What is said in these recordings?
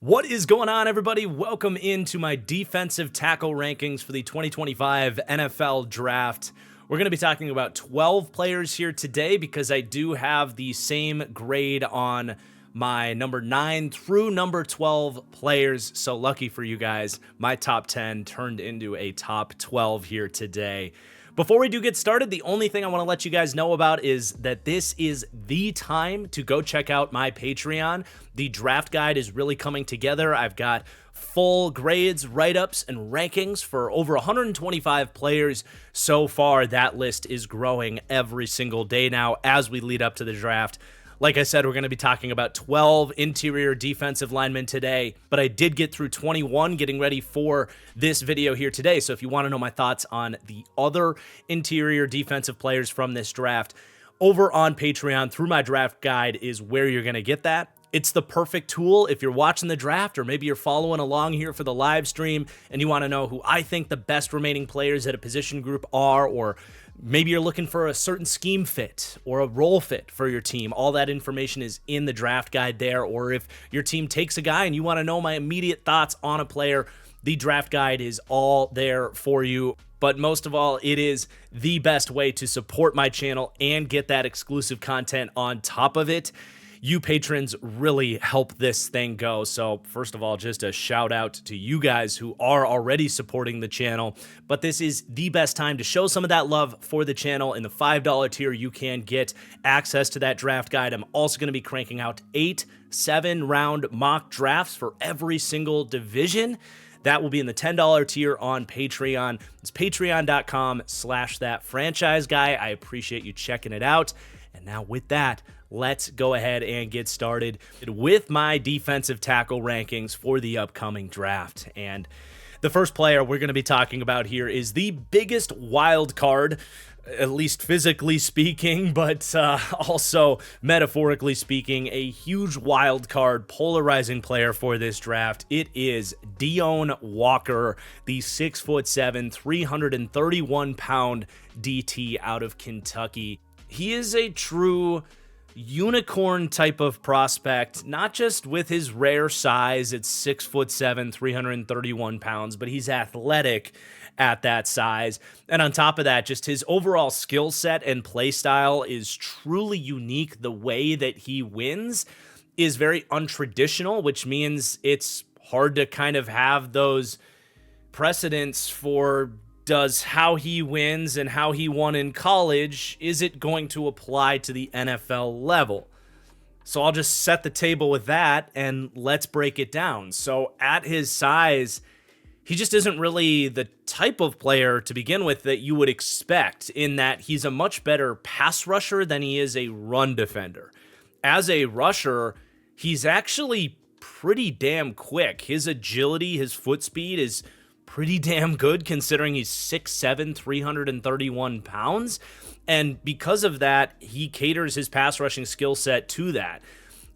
What is going on, everybody? Welcome into my defensive tackle rankings for the 2025 NFL Draft. We're going to be talking about 12 players here today because I do have the same grade on my number 9 through number 12 players. So lucky for you guys, my top 10 turned into a top 12 here today. Before we do get started, the only thing I want to let you guys know about is that this is the time to go check out my Patreon. The draft guide is really coming together. I've got full grades, write-ups, and rankings for over 125 players so far. That list is growing every single day now as we lead up to the draft. Like I said, we're going to be talking about 12 interior defensive linemen today, but I did get through 21 getting ready for this video here today. So if you want to know my thoughts on the other interior defensive players from this draft, over on Patreon through my draft guide is where you're going to get that. It's the perfect tool if you're watching the draft or maybe you're following along here for the live stream and you want to know who I think the best remaining players at a position group are, or maybe you're looking for a certain scheme fit or a role fit for your team. All that information is in the draft guide there. Or if your team takes a guy and you want to know my immediate thoughts on a player, the draft guide is all there for you. But most of all, it is the best way to support my channel and get that exclusive content on top of it. You patrons really help this thing go. So first of all, just a shout out to you guys who are already supporting the channel. But this is the best time to show some of that love for the channel. In the $5 tier, you can get access to that draft guide. I'm also going to be cranking out 8 7-round mock drafts for every single division. That will be in the $10 tier on Patreon. It's patreon.com/thatfranchiseguy. I appreciate you checking it out. And now with that, let's go ahead and get started with my defensive tackle rankings for the upcoming draft. And the first player we're going to be talking about here is the biggest wild card, at least physically speaking, but also metaphorically speaking, a huge wild card, polarizing player for this draft. It is Deone Walker, the 6'7", 331-pound DT out of Kentucky. He is a true unicorn type of prospect, not just with his rare size. It's 6'7", 331 pounds, but he's athletic at that size. And on top of that, just his overall skill set and play style is truly unique. The way that he wins is very untraditional, which means it's hard to kind of have those precedents for does how he wins and how he won in college, is it going to apply to the NFL level? So I'll just set the table with that and let's break it down. So at his size, he just isn't really the type of player to begin with that you would expect, in that he's a much better pass rusher than he is a run defender. As a rusher, he's actually pretty damn quick. His agility, his foot speed is pretty damn good considering he's 6'7", 331 pounds. And because of that, he caters his pass rushing skill set to that.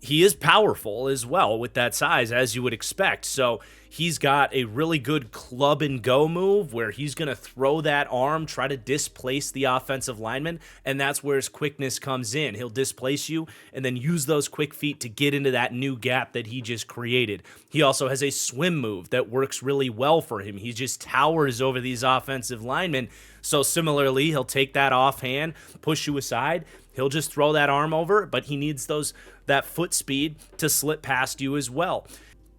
He is powerful as well with that size, as you would expect. So he's got a really good club and go move where he's going to throw that arm, try to displace the offensive lineman, and that's where his quickness comes in. He'll displace you and then use those quick feet to get into that new gap that he just created. He also has a swim move that works really well for him. He just towers over these offensive linemen. So similarly, he'll take that offhand, push you aside. He'll just throw that arm over, but he needs that foot speed to slip past you as well.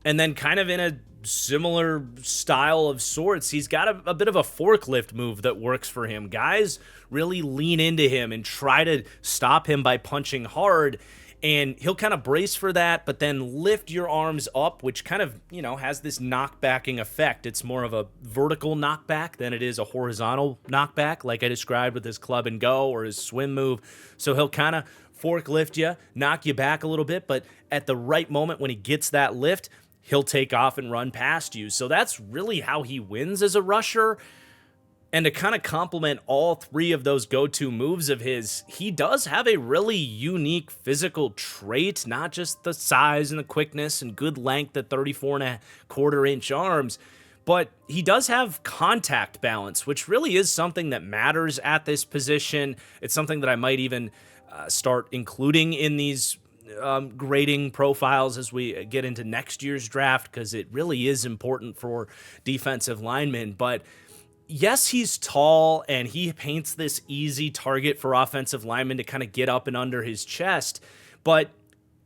And then kind of in a similar style of sorts, he's got a bit of a forklift move that works for him. Guys really lean into him and try to stop him by punching hard, and he'll kind of brace for that, but then lift your arms up, which kind of, has this knockbacking effect. It's more of a vertical knockback than it is a horizontal knockback, like I described with his club and go or his swim move. So he'll kind of forklift you, knock you back a little bit, but at the right moment when he gets that lift, he'll take off and run past you. So that's really how he wins as a rusher. And to kind of complement all three of those go-to moves of his, he does have a really unique physical trait, not just the size and the quickness and good length at 34.25-inch arms, but he does have contact balance, which really is something that matters at this position. It's something that I might even start including in these grading profiles as we get into next year's draft, because it really is important for defensive linemen. But yes, he's tall and he paints this easy target for offensive linemen to kind of get up and under his chest, but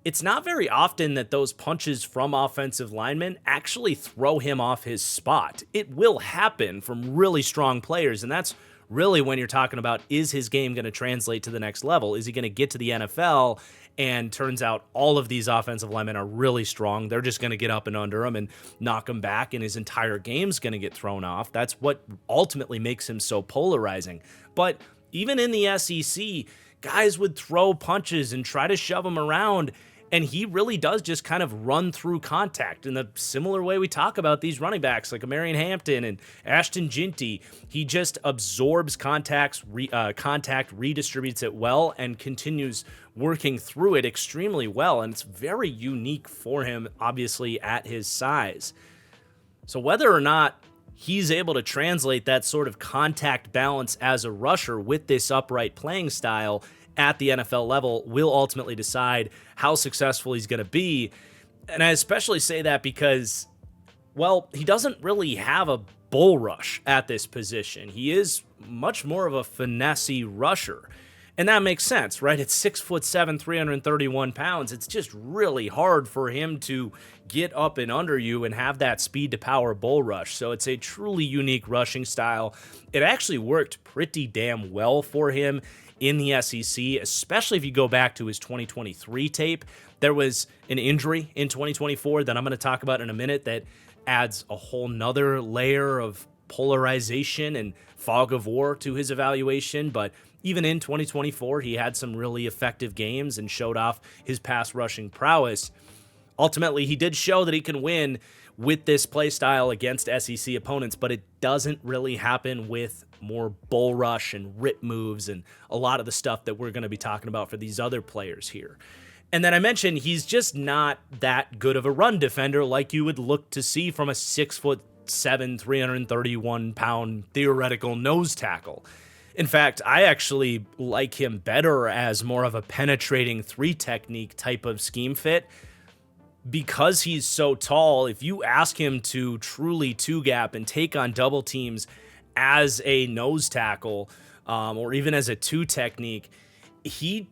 it's not very often that those punches from offensive linemen actually throw him off his spot. It will happen from really strong players, and that's really when you're talking about, is his game going to translate to the next level? Is he going to get to the NFL? And turns out all of these offensive linemen are really strong. They're just going to get up and under him and knock him back, and his entire game's going to get thrown off. That's what ultimately makes him so polarizing. But even in the SEC, guys would throw punches and try to shove him around, and he really does just kind of run through contact in the similar way we talk about these running backs like Marion Hampton and Ashton Ginty. He just absorbs contact, redistributes it well, and continues working through it extremely well. And it's very unique for him, obviously, at his size. So whether or not he's able to translate that sort of contact balance as a rusher with this upright playing style at the NFL level will ultimately decide how successful he's going to be. And I especially say that because, well, he doesn't really have a bull rush at this position. He is much more of a finesse rusher. And that makes sense, right? At 6'7", 331 pounds, it's just really hard for him to get up and under you and have that speed to power bull rush. So it's a truly unique rushing style. It actually worked pretty damn well for him in the SEC, especially if you go back to his 2023 tape. There was an injury in 2024 that I'm going to talk about in a minute that adds a whole nother layer of polarization and fog of war to his evaluation. But even in 2024, he had some really effective games and showed off his pass rushing prowess. Ultimately, he did show that he can win with this play style against SEC opponents, but it doesn't really happen with more bull rush and rip moves and a lot of the stuff that we're going to be talking about for these other players here. And then I mentioned he's just not that good of a run defender like you would look to see from a 6'7", 331-pound theoretical nose tackle. In fact, I actually like him better as more of a penetrating three technique type of scheme fit. Because he's so tall, if you ask him to truly two-gap and take on double teams as a nose tackle, or even as a two technique, he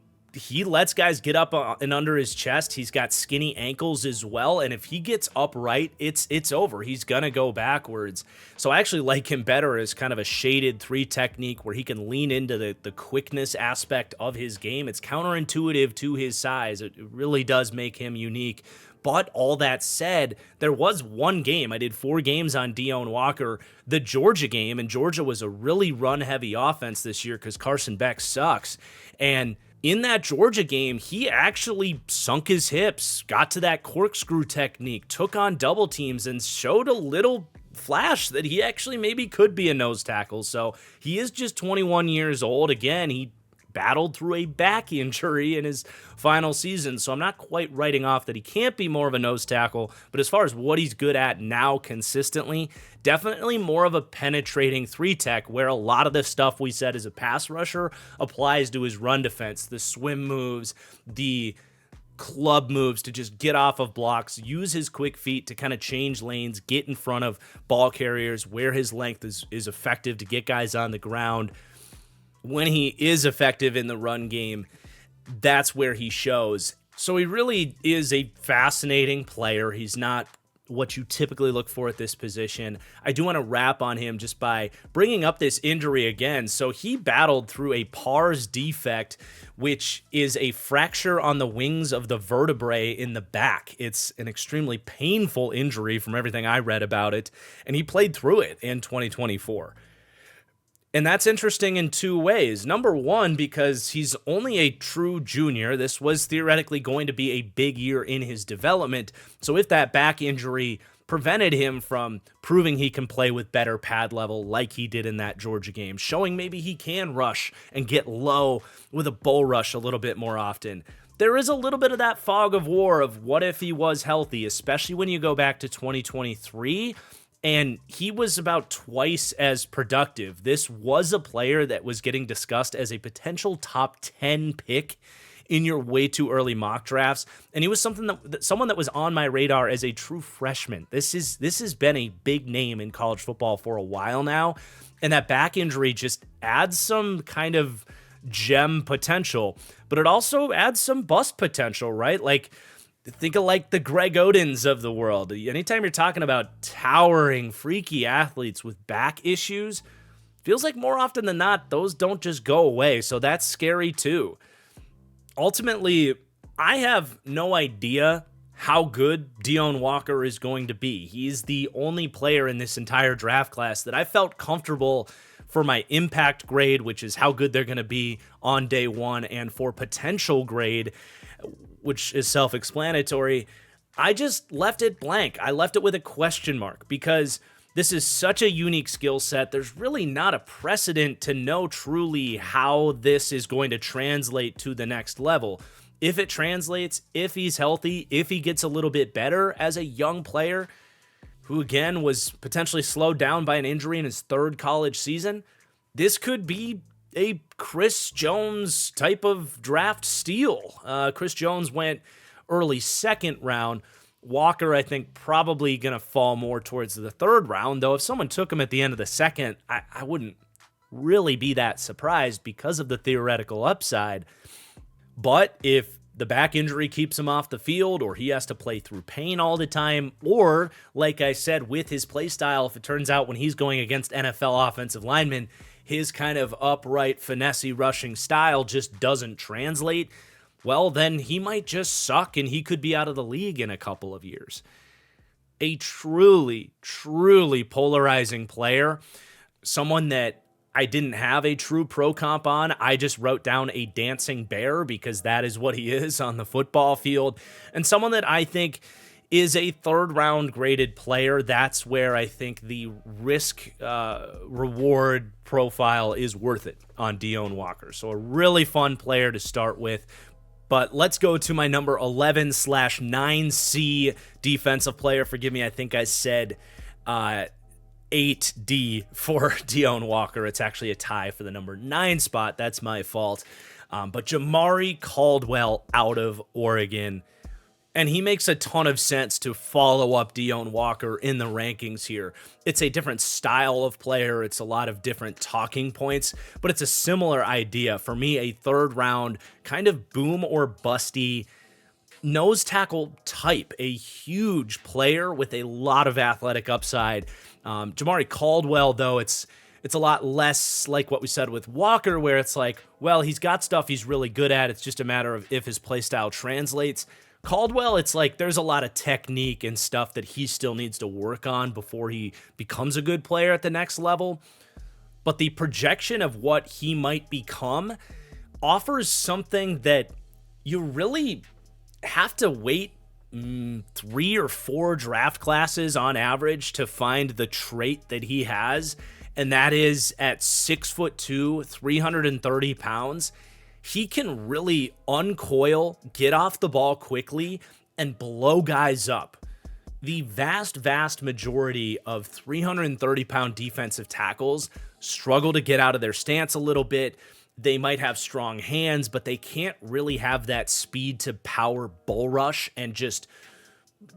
lets guys get up and under his chest. He's got skinny ankles as well, and if he gets upright, it's over. He's gonna go backwards. So I actually like him better as kind of a shaded three technique where he can lean into the quickness aspect of his game. It's counterintuitive to his size. It really does make him unique. But all that said, there was one game. I did 4 games on Deone Walker, the Georgia game, and Georgia was a really run-heavy offense this year because Carson Beck sucks. And in that Georgia game, he actually sunk his hips, got to that corkscrew technique, took on double teams, and showed a little flash that he actually maybe could be a nose tackle. So he is just 21 years old. Again, he battled through a back injury in his final season, so I'm not quite writing off that he can't be more of a nose tackle, but as far as what he's good at now consistently, definitely more of a penetrating three tech, where a lot of the stuff we said as a pass rusher applies to his run defense, the swim moves, the club moves to just get off of blocks, use his quick feet to kind of change lanes, get in front of ball carriers where his length is effective to get guys on the ground. When he is effective in the run game, that's where he shows. So he really is a fascinating player. He's not what you typically look for at this position. I do want to wrap on him just by bringing up this injury again. So he battled through a pars defect, which is a fracture on the wings of the vertebrae in the back. It's an extremely painful injury from everything I read about it, and he played through it in 2024. And that's interesting in 2 ways. Number one, because he's only a true junior. This was theoretically going to be a big year in his development. So if that back injury prevented him from proving he can play with better pad level like he did in that Georgia game, showing maybe he can rush and get low with a bull rush a little bit more often, there is a little bit of that fog of war of what if he was healthy, especially when you go back to 2023. And he was about twice as productive. This was a player that was getting discussed as a potential top 10 pick in your way too early mock drafts. And he was someone that was on my radar as a true freshman. This has been a big name in college football for a while now. And that back injury just adds some kind of gem potential, but it also adds some bust potential, right? Like, think of like the Greg Odins of the world. Anytime you're talking about towering, freaky athletes with back issues, feels like more often than not, those don't just go away. So that's scary too. Ultimately, I have no idea how good Deone Walker is going to be. He's the only player in this entire draft class that I felt comfortable for my impact grade, which is how good they're going to be on day one, and for potential grade, which is self-explanatory. I just left it blank. I left it with a question mark because this is such a unique skill set. There's really not a precedent to know truly how this is going to translate to the next level. If it translates, if he's healthy, if he gets a little bit better as a young player who, again, was potentially slowed down by an injury in his third college season, this could be a Chris Jones type of draft steal. Chris Jones went early second round. Walker, I think, probably going to fall more towards the third round, though if someone took him at the end of the second, I wouldn't really be that surprised because of the theoretical upside. But if the back injury keeps him off the field, or he has to play through pain all the time, or, like I said, with his play style, if it turns out when he's going against NFL offensive linemen, his kind of upright, finesse rushing style just doesn't translate, well, then he might just suck and he could be out of the league in a couple of years. A truly, truly polarizing player, someone that I didn't have a true pro comp on. I just wrote down a dancing bear because that is what he is on the football field. And someone that I think is a third round graded player. That's where I think the risk reward profile is worth it on Deone Walker. So a really fun player to start with. But let's go to my number 11/9C defensive player. Forgive me, I think I said 8D for Deone Walker. It's actually a tie for the number 9 spot. That's my fault. But Jamari Caldwell out of Oregon. And he makes a ton of sense to follow up Deone Walker in the rankings here. It's a different style of player. It's a lot of different talking points, but it's a similar idea. For me, a third round kind of boom or busty nose tackle type, a huge player with a lot of athletic upside. Jamari Caldwell, though, it's a lot less like what we said with Walker, where it's like, well, he's got stuff he's really good at. It's just a matter of if his play style translates. Caldwell, it's like there's a lot of technique and stuff that he still needs to work on before he becomes a good player at the next level. But the projection of what he might become offers something that you really have to wait 3 or 4 draft classes on average to find the trait that he has. And that is at 6'2", 330 pounds. He can really uncoil, get off the ball quickly, and blow guys up. The vast majority of 330-pound defensive tackles struggle to get out of their stance a little bit. They might have strong hands, but they can't really have that speed to power bull rush and just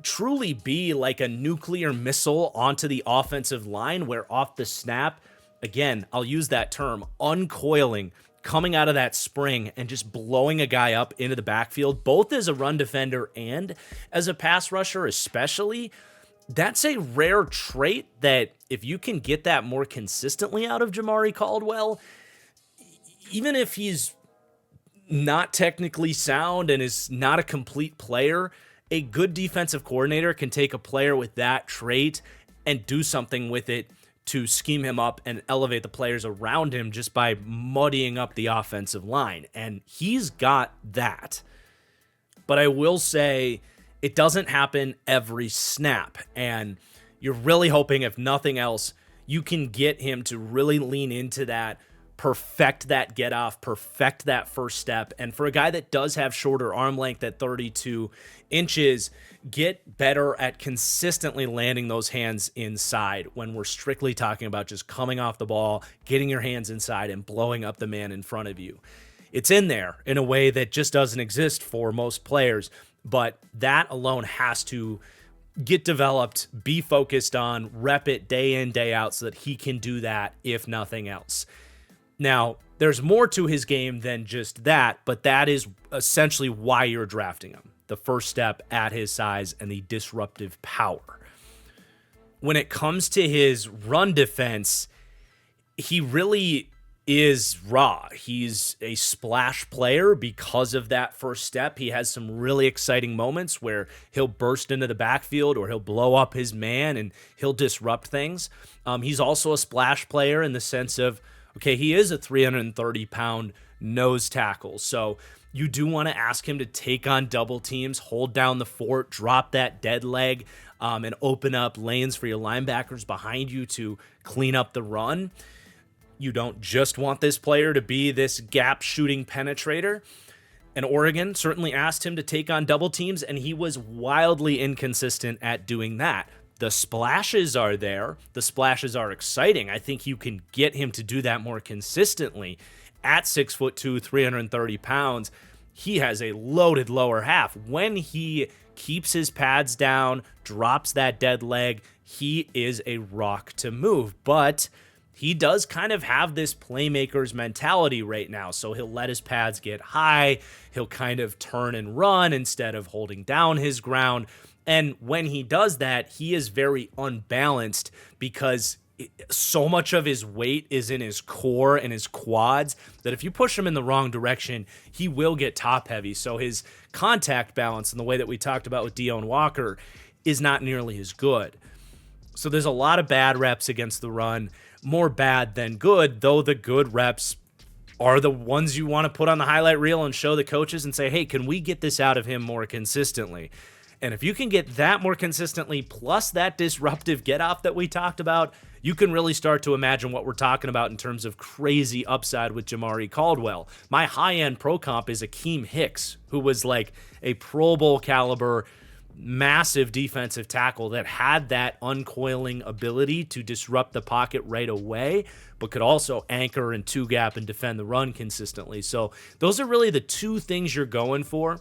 truly be like a nuclear missile onto the offensive line, where off the snap, again, I'll use that term, uncoiling, coming out of that spring and just blowing a guy up into the backfield, both as a run defender and as a pass rusher especially. That's a rare trait that if you can get that more consistently out of Jamari Caldwell, even if he's not technically sound and is not a complete player, a good defensive coordinator can take a player with that trait and do something with it to scheme him up and elevate the players around him just by muddying up the offensive line. And he's got that. But I will say it doesn't happen every snap. And you're really hoping, if nothing else, you can get him to really lean into that, perfect that get off, perfect that first step. And for a guy that does have shorter arm length at 32 inches, get better at consistently landing those hands inside when we're strictly talking about just coming off the ball, getting your hands inside and blowing up the man in front of you. it's in there in a way that just doesn't exist for most players. But that alone has to get developed, be focused on, rep it day in, day out so that he can do that, if nothing else. Now, there's more to his game than just that, but that is essentially why you're drafting him. The first step at his size and the disruptive power. When it comes to his run defense, he really is raw. He's a splash player because of that first step. He has some really exciting moments where he'll burst into the backfield or he'll blow up his man and he'll disrupt things. He's also a splash player in the sense of, okay, he is a 330-pound nose tackle. So you do want to ask him to take on double teams, hold down the fort, drop that dead leg, and open up lanes for your linebackers behind you to clean up the run. You don't just want this player to be this gap shooting penetrator. And Oregon certainly asked him to take on double teams, and he was wildly inconsistent at doing that. The splashes are there. The splashes are exciting. I think you can get him to do that more consistently. At 6'2", 330 pounds, he has a loaded lower half. When he keeps his pads down, drops that dead leg, he is a rock to move. But he does kind of have this playmaker's mentality right now. So he'll let his pads get high. He'll kind of turn and run instead of holding down his ground. And when he does that, he is very unbalanced because so much of his weight is in his core and his quads that if you push him in the wrong direction, he will get top heavy. So his contact balance in the way that we talked about with Deone Walker is not nearly as good. So there's a lot of bad reps against the run, more bad than good, though the good reps are the ones you want to put on the highlight reel and show the coaches and say, hey, can we get this out of him more consistently? And if you can get that more consistently, plus that disruptive get-off that we talked about, you can really start to imagine what we're talking about in terms of crazy upside with Jamari Caldwell. My high-end pro comp is Akeem Hicks, who was like a Pro Bowl caliber, massive defensive tackle that had that uncoiling ability to disrupt the pocket right away, but could also anchor and two-gap and defend the run consistently. So those are really the two things you're going for.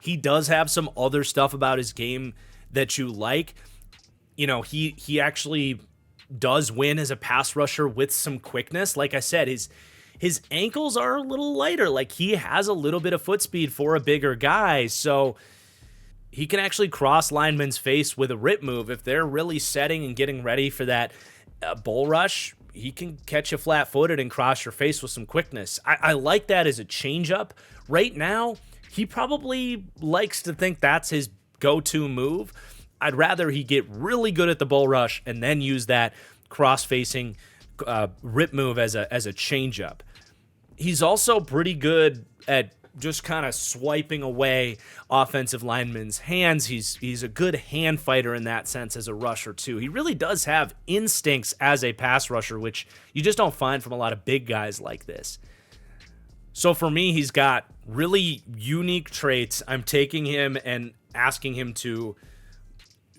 He does have some other stuff about his game that you like. You know, he actually does win as a pass rusher with some quickness. Like I said, his ankles are a little lighter. Like he has a little bit of foot speed for a bigger guy. So he can actually cross lineman's face with a rip move. If they're really setting and getting ready for that bull rush, he can catch you flat-footed and cross your face with some quickness. I like that as a changeup. Right now, he probably likes to think that's his go-to move. I'd rather he get really good at the bull rush and then use that cross-facing rip move as a changeup. He's also pretty good at just kind of swiping away offensive linemen's hands. He's a good hand fighter in that sense as a rusher too. He really does have instincts as a pass rusher, which you just don't find from a lot of big guys like this. So for me, he's got really unique traits. I'm taking him and asking him to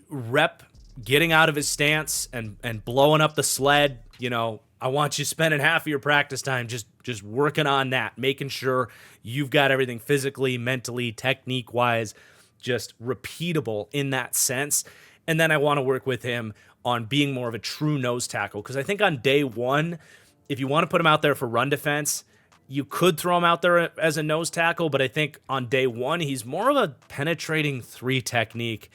rep getting out of his stance and blowing up the sled. You know, I want you spending half of your practice time just working on that, making sure you've got everything physically, mentally, technique-wise, just repeatable in that sense. And then I want to work with him on being more of a true nose tackle, because I think on day one, if you want to put him out there for run defense, you could throw him out there as a nose tackle, but I think on day one, he's more of a penetrating three technique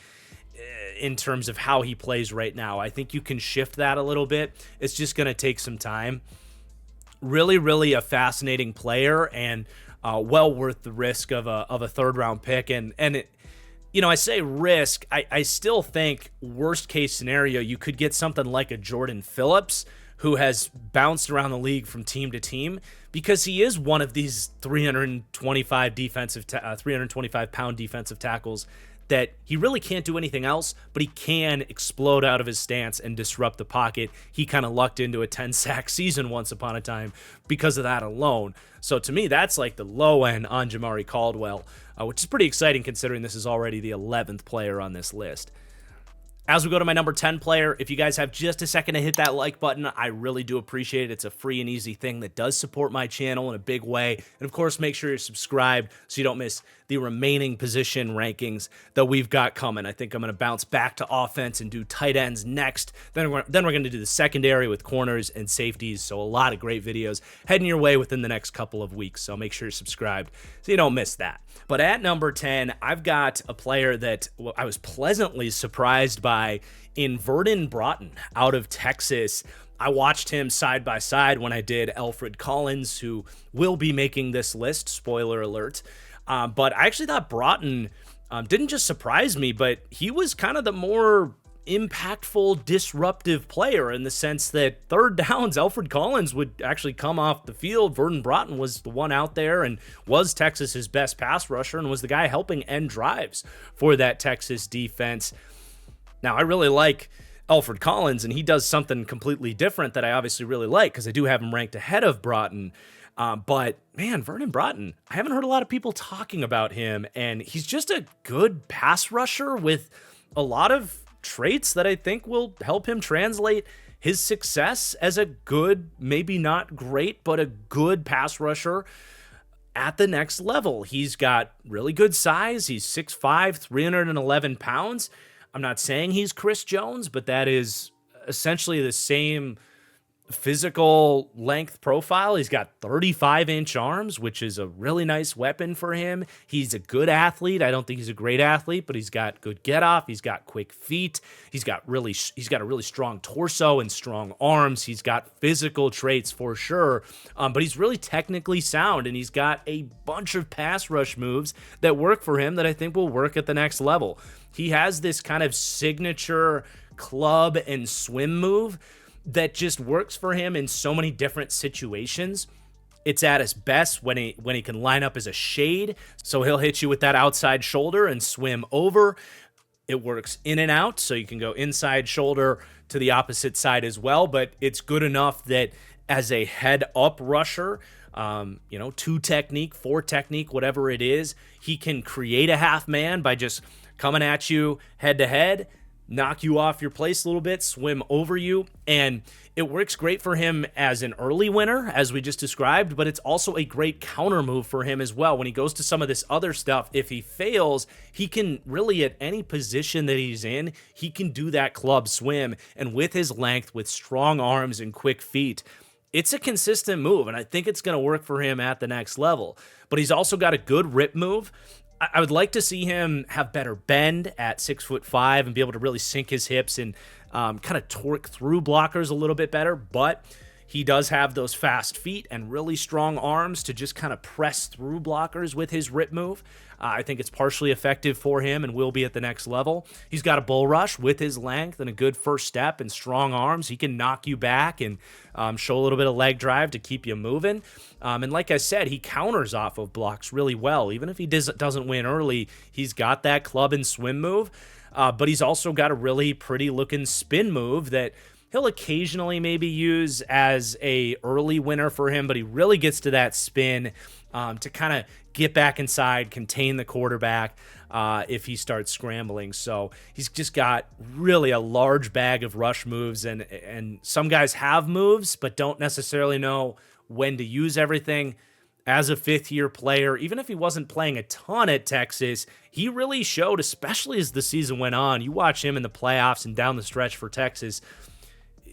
in terms of how he plays right now. I think you can shift that a little bit. It's just going to take some time. Really, really a fascinating player and well worth the risk of a third-round pick. And it, you know, I say risk. I still think worst case scenario, you could get something like a Jordan Phillips, who has bounced around the league from team to team because he is one of these 325-pound defensive tackles that he really can't do anything else, but he can explode out of his stance and disrupt the pocket. He kind of lucked into a 10-sack season once upon a time because of that alone. So to me, that's like the low end on Jamari Caldwell, which is pretty exciting considering this is already the 11th player on this list. As we go to my number 10 player, if you guys have just a second to hit that like button, I really do appreciate it. It's a free and easy thing that does support my channel in a big way. And of course, make sure you're subscribed so you don't miss the remaining position rankings that we've got coming. I think I'm going to bounce back to offense and do tight ends next. Then we're going to do the secondary with corners and safeties. So a lot of great videos heading your way within the next couple of weeks. So make sure you're subscribed so you don't miss that. But at number 10, I've got a player that I was pleasantly surprised by in Vernon Broughton out of Texas. I watched him side by side when I did Alfred Collins, who will be making this list, spoiler alert. But I actually thought Broughton didn't just surprise me, but he was kind of the more impactful, disruptive player in the sense that third downs, Alfred Collins would actually come off the field. Vernon Broughton was the one out there and was Texas's best pass rusher and was the guy helping end drives for that Texas defense. Now, I really like Alfred Collins, and he does something completely different that I obviously really like because I do have him ranked ahead of Broughton. But man, Vernon Broughton, I haven't heard a lot of people talking about him, and he's just a good pass rusher with a lot of traits that I think will help him translate his success as a good, maybe not great, but a good pass rusher at the next level. He's got really good size. He's 6'5", 311 pounds. I'm not saying he's Chris Jones, but that is essentially the same physical length profile. He's got 35-inch arms, which is a really nice weapon for him. He's a good athlete. I don't think he's a great athlete, but he's got good get-off. He's got quick feet. He's got a really strong torso and strong arms. He's got physical traits for sure, but he's really technically sound, and he's got a bunch of pass rush moves that work for him that I think will work at the next level. He has this kind of signature club and swim move that just works for him in so many different situations. It's at its best when he can line up as a shade. So he'll hit you with that outside shoulder and swim over. It works in and out, so you can go inside shoulder to the opposite side as well. But it's good enough that as a head up rusher, 2 technique, 4 technique, whatever it is, he can create a half man by just coming at you head to head, knock you off your place a little bit, swim over you, and it works great for him as an early winner, as we just described, but it's also a great counter move for him as well. When he goes to some of this other stuff, if he fails, he can really, at any position that he's in, he can do that club swim, and with his length, with strong arms and quick feet, it's a consistent move, and I think it's going to work for him at the next level. But he's also got a good rip move. I would like to see him have better bend at 6'5" and be able to really sink his hips and kind of torque through blockers a little bit better. But he does have those fast feet and really strong arms to just kind of press through blockers with his rip move. I think it's partially effective for him and will be at the next level. He's got a bull rush with his length and a good first step and strong arms. He can knock you back and show a little bit of leg drive to keep you moving. And like I said, he counters off of blocks really well. Even if he doesn't win early, he's got that club and swim move. But he's also got a really pretty looking spin move that he'll occasionally maybe use as a early winner for him, but he really gets to that spin to kind of get back inside, contain the quarterback if he starts scrambling. So he's just got really a large bag of rush moves, and some guys have moves but don't necessarily know when to use everything. As a fifth-year player, even if he wasn't playing a ton at Texas, he really showed, especially as the season went on. You watch him in the playoffs and down the stretch for Texas,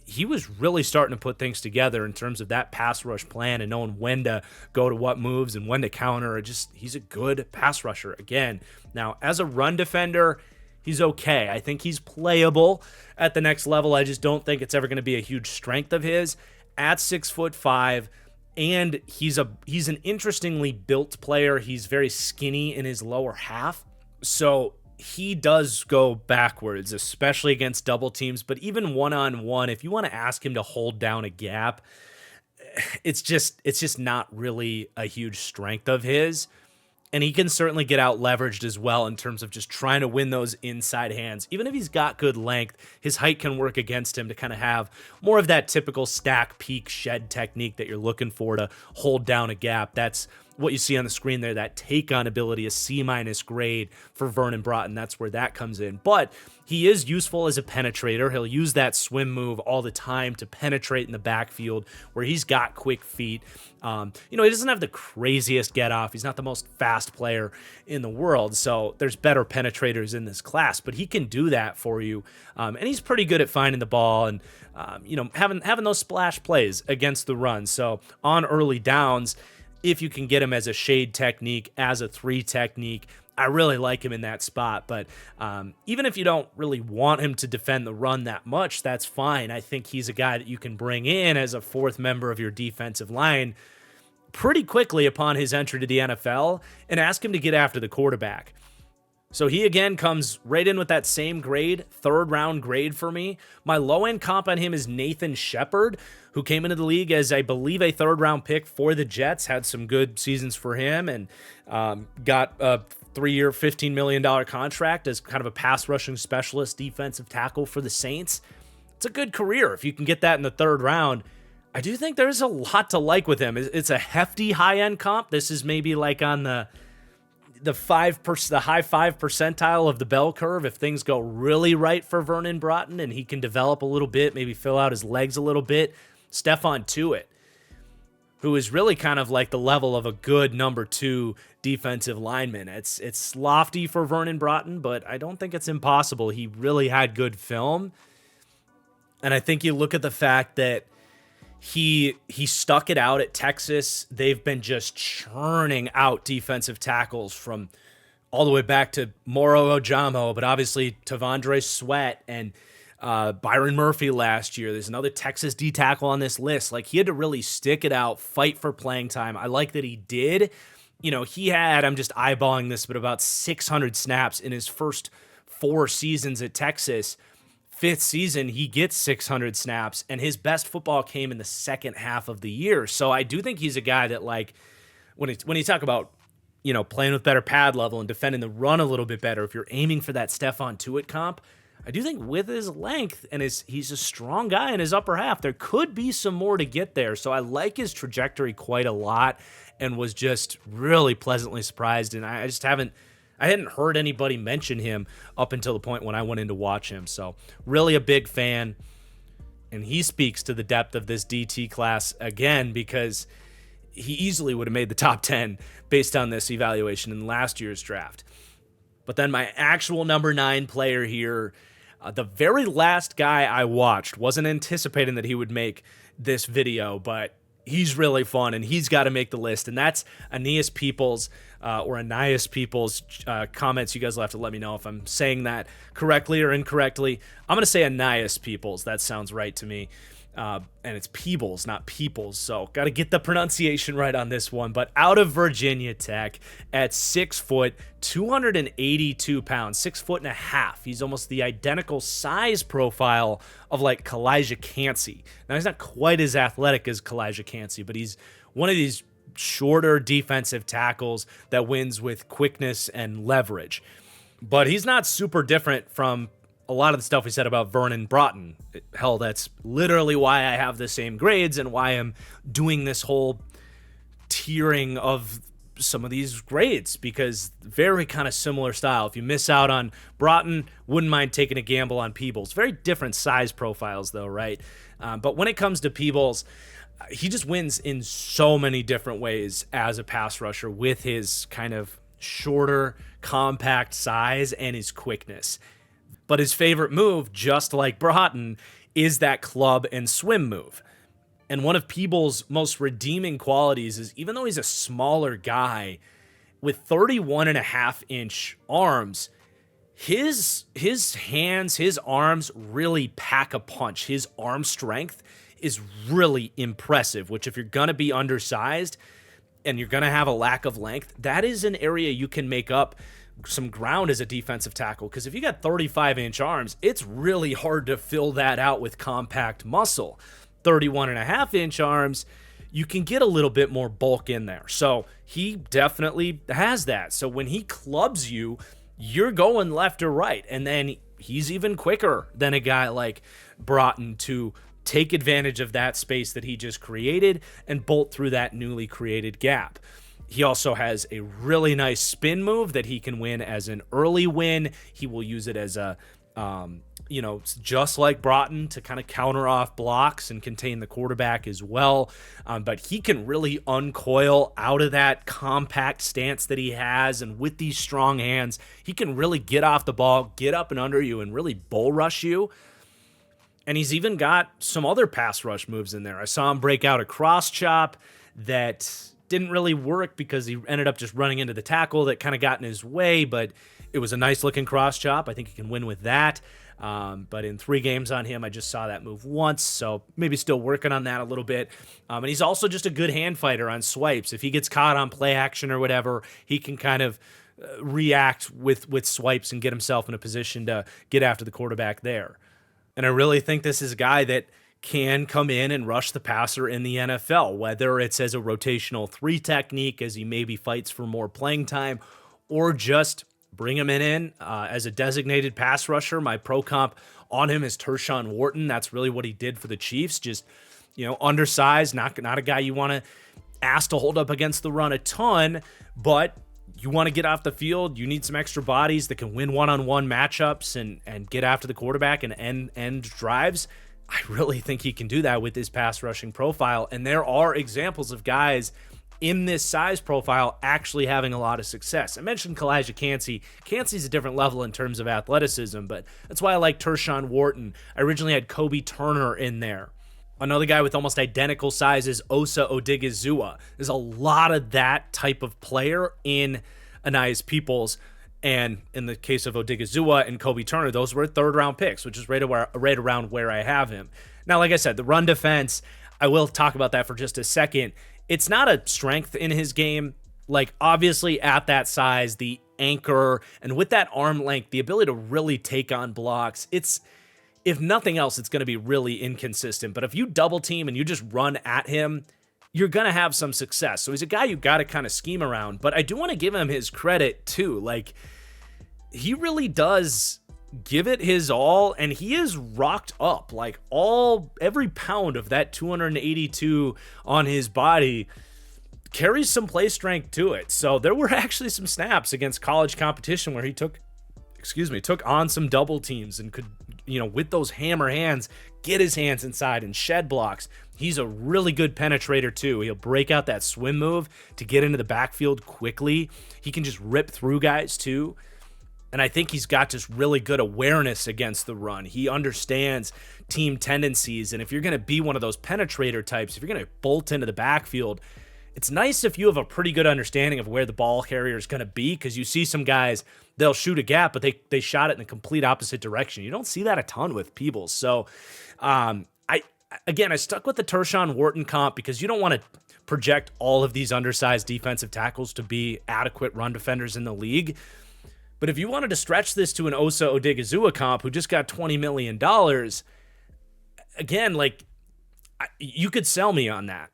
he was really starting to put things together in terms of that pass rush plan and knowing when to go to what moves and when to counter. He's a good pass rusher again. Now, as a run defender, he's okay. I think he's playable at the next level. I just don't think it's ever going to be a huge strength of his. At 6'5", and he's an interestingly built player. He's very skinny in his lower half, so he does go backwards, especially against double teams. But even one-on-one, if you want to ask him to hold down a gap, it's just not really a huge strength of his. And he can certainly get out leveraged as well in terms of just trying to win those inside hands. Even if he's got good length, his height can work against him to kind of have more of that typical stack, peek, shed technique that you're looking for to hold down a gap. That's what you see on the screen there, that take on ability, a C- grade for Vernon Broughton. That's where that comes in. But he is useful as a penetrator. He'll use that swim move all the time to penetrate in the backfield where he's got quick feet. He doesn't have the craziest get off. He's not the most fast player in the world. So there's better penetrators in this class, but he can do that for you. And he's pretty good at finding the ball and, having those splash plays against the run. So on early downs, if you can get him as a shade technique, as a 3 technique, I really like him in that spot. But even if you don't really want him to defend the run that much, that's fine. I think he's a guy that you can bring in as a 4th member of your defensive line pretty quickly upon his entry to the NFL and ask him to get after the quarterback. So he again comes right in with that same grade, 3rd round grade for me. My low end comp on him is Nathan Shepard, who came into the league as, I believe, a 3rd round pick for the Jets, had some good seasons for him, and got a 3-year, $15 million contract as kind of a pass rushing specialist defensive tackle for the Saints. It's a good career if you can get that in the 3rd round. I do think there's a lot to like with him. It's a hefty high end comp. This is maybe like on the high 5 percentile of the bell curve if things go really right for Vernon Broughton and he can develop a little bit, maybe fill out his legs a little bit. Stephon Tuitt, who is really kind of like the level of a good number 2 defensive lineman. It's lofty for Vernon Broughton, but I don't think it's impossible. He really had good film. And I think you look at the fact that he stuck it out at Texas. They've been just churning out defensive tackles from all the way back to Moro Ojamo, but obviously Tavondre Sweat and Byron Murphy last year. There's another Texas D tackle on this list. Like, he had to really stick it out, fight for playing time. I like that he did. He had, I'm just eyeballing this, but about 600 snaps in his first 4 seasons at Texas. 5th season, he gets 600 snaps, and his best football came in the second half of the year. So I do think he's a guy that, like, when you talk about, playing with better pad level and defending the run a little bit better, if you're aiming for that Stephon Tuitt comp, I do think with his length and he's a strong guy in his upper half, there could be some more to get there. So I like his trajectory quite a lot and was just really pleasantly surprised. And I hadn't heard anybody mention him up until the point when I went in to watch him. So really a big fan. And he speaks to the depth of this DT class again, because he easily would have made the top 10 based on this evaluation in last year's draft. But then my actual number 9 player here, the very last guy I watched, wasn't anticipating that he would make this video, but he's really fun, and he's got to make the list, and that's Aeneas Peoples, or Aeneas Peoples. Comments, you guys will have to let me know if I'm saying that correctly or incorrectly. I'm going to say Aeneas Peoples. That sounds right to me. And it's Peebles, not Peoples, so got to get the pronunciation right on this one. But out of Virginia Tech at 6 foot, 282 pounds, 6 foot and a half. He's almost the identical size profile of like Kalijah Cansey. Now, he's not quite as athletic as Kalijah Cansey, but he's one of these shorter defensive tackles that wins with quickness and leverage. But he's not super different from a lot of the stuff we said about Vernon Broughton. Hell, that's literally why I have the same grades and why I'm doing this whole tiering of some of these grades, because very kind of similar style. If you miss out on Broughton, wouldn't mind taking a gamble on Peebles. Very different size profiles though, right? But when it comes to Peebles, he just wins in so many different ways as a pass rusher with his kind of shorter, compact size and his quickness. But his favorite move, just like Broughton, is that club and swim move. And one of Peebles' most redeeming qualities is, even though he's a smaller guy, with 31.5-inch arms, his hands, his arms really pack a punch. His arm strength is really impressive, which if you're going to be undersized and you're going to have a lack of length, that is an area you can make up some ground as a defensive tackle, because if you got 35-inch arms, it's really hard to fill that out with compact muscle. 31.5-inch arms, you can get a little bit more bulk in there. So he definitely has that. So when he clubs you, you're going left or right. And then he's even quicker than a guy like Broughton to take advantage of that space that he just created and bolt through that newly created gap. He also has a really nice spin move that he can win as an early win. He will use it as a, just like Broughton, to kind of counter off blocks and contain the quarterback as well. But he can really uncoil out of that compact stance that he has. And with these strong hands, he can really get off the ball, get up and under you, and really bull rush you. And he's even got some other pass rush moves in there. I saw him break out a cross chop that didn't really work because he ended up just running into the tackle that kind of got in his way, but it was a nice looking cross chop. I think he can win with that. But in 3 games on him, I just saw that move once, so maybe still working on that a little bit. And he's also just a good hand fighter on swipes. If he gets caught on play action or whatever, he can kind of react with swipes and get himself in a position to get after the quarterback there. And I really think this is a guy that can come in and rush the passer in the NFL, whether it's as a rotational 3 technique as he maybe fights for more playing time, or just bring him in as a designated pass rusher. My pro comp on him is Tershawn Wharton. That's really what he did for the Chiefs. Just, undersized, not a guy you want to ask to hold up against the run a ton, but you want to get off the field. You need some extra bodies that can win one-on-one matchups and get after the quarterback and end drives. I really think he can do that with his pass rushing profile. And there are examples of guys in this size profile actually having a lot of success. I mentioned Kalijah Cansey. Cansey's a different level in terms of athleticism, but that's why I like Tershawn Wharton. I originally had Kobe Turner in there. Another guy with almost identical size is Osa Odigizua. There's a lot of that type of player in Ainias Peoples. And in the case of Odigizua and Kobe Turner, those were 3rd-round picks, which is right around where I have him. Now, like I said, the run defense, I will talk about that for just a second. It's not a strength in his game. Like, obviously, at that size, the anchor, and with that arm length, the ability to really take on blocks, if nothing else, it's going to be really inconsistent. But if you double team and you just run at him, you're going to have some success. So he's a guy you got to kind of scheme around. But I do want to give him his credit, too. Like, he really does give it his all, and he is rocked up. Like, every pound of that 282 on his body carries some play strength to it. So there were actually some snaps against college competition where he took on some double teams and could, with those hammer hands, get his hands inside and shed blocks. He's a really good penetrator too. He'll break out that swim move to get into the backfield quickly. He can just rip through guys too. And I think he's got just really good awareness against the run. He understands team tendencies. And if you're going to be one of those penetrator types, if you're going to bolt into the backfield, it's nice if you have a pretty good understanding of where the ball carrier is going to be, because you see some guys, they'll shoot a gap, but they shot it in the complete opposite direction. You don't see that a ton with Peebles. So I stuck with the Tershawn Wharton comp because you don't want to project all of these undersized defensive tackles to be adequate run defenders in the league. But if you wanted to stretch this to an Osa Odigizua comp who just got $20 million, again, you could sell me on that.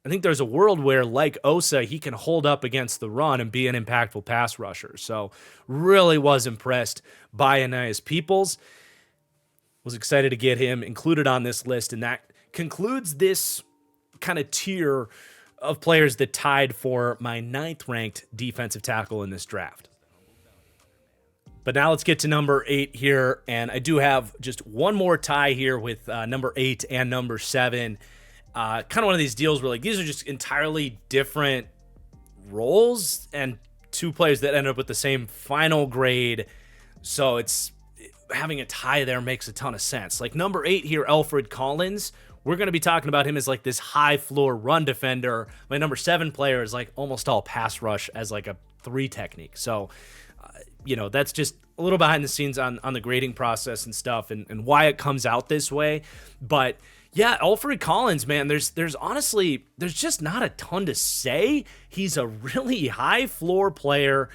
I think there's a world where, like Osa, he can hold up against the run and be an impactful pass rusher. So really was impressed by Ainias Peoples. Was excited to get him included on this list, and that concludes this kind of tier of players that tied for my 9th-ranked defensive tackle in this draft. But now let's get to number 8 here, and I do have just one more tie here with number 8 and number 7. Kind of one of these deals where these are just entirely different roles and 2 players that ended up with the same final grade. So it's having a tie there makes a ton of sense. Like number 8 here, Alfred Collins. We're going to be talking about him as this high floor run defender. My number 7 player is almost all pass rush as a 3 technique. So, that's just a little behind the scenes on the grading process and stuff and why it comes out this way. But yeah, Alfred Collins, man, there's just not a ton to say. He's a really high floor player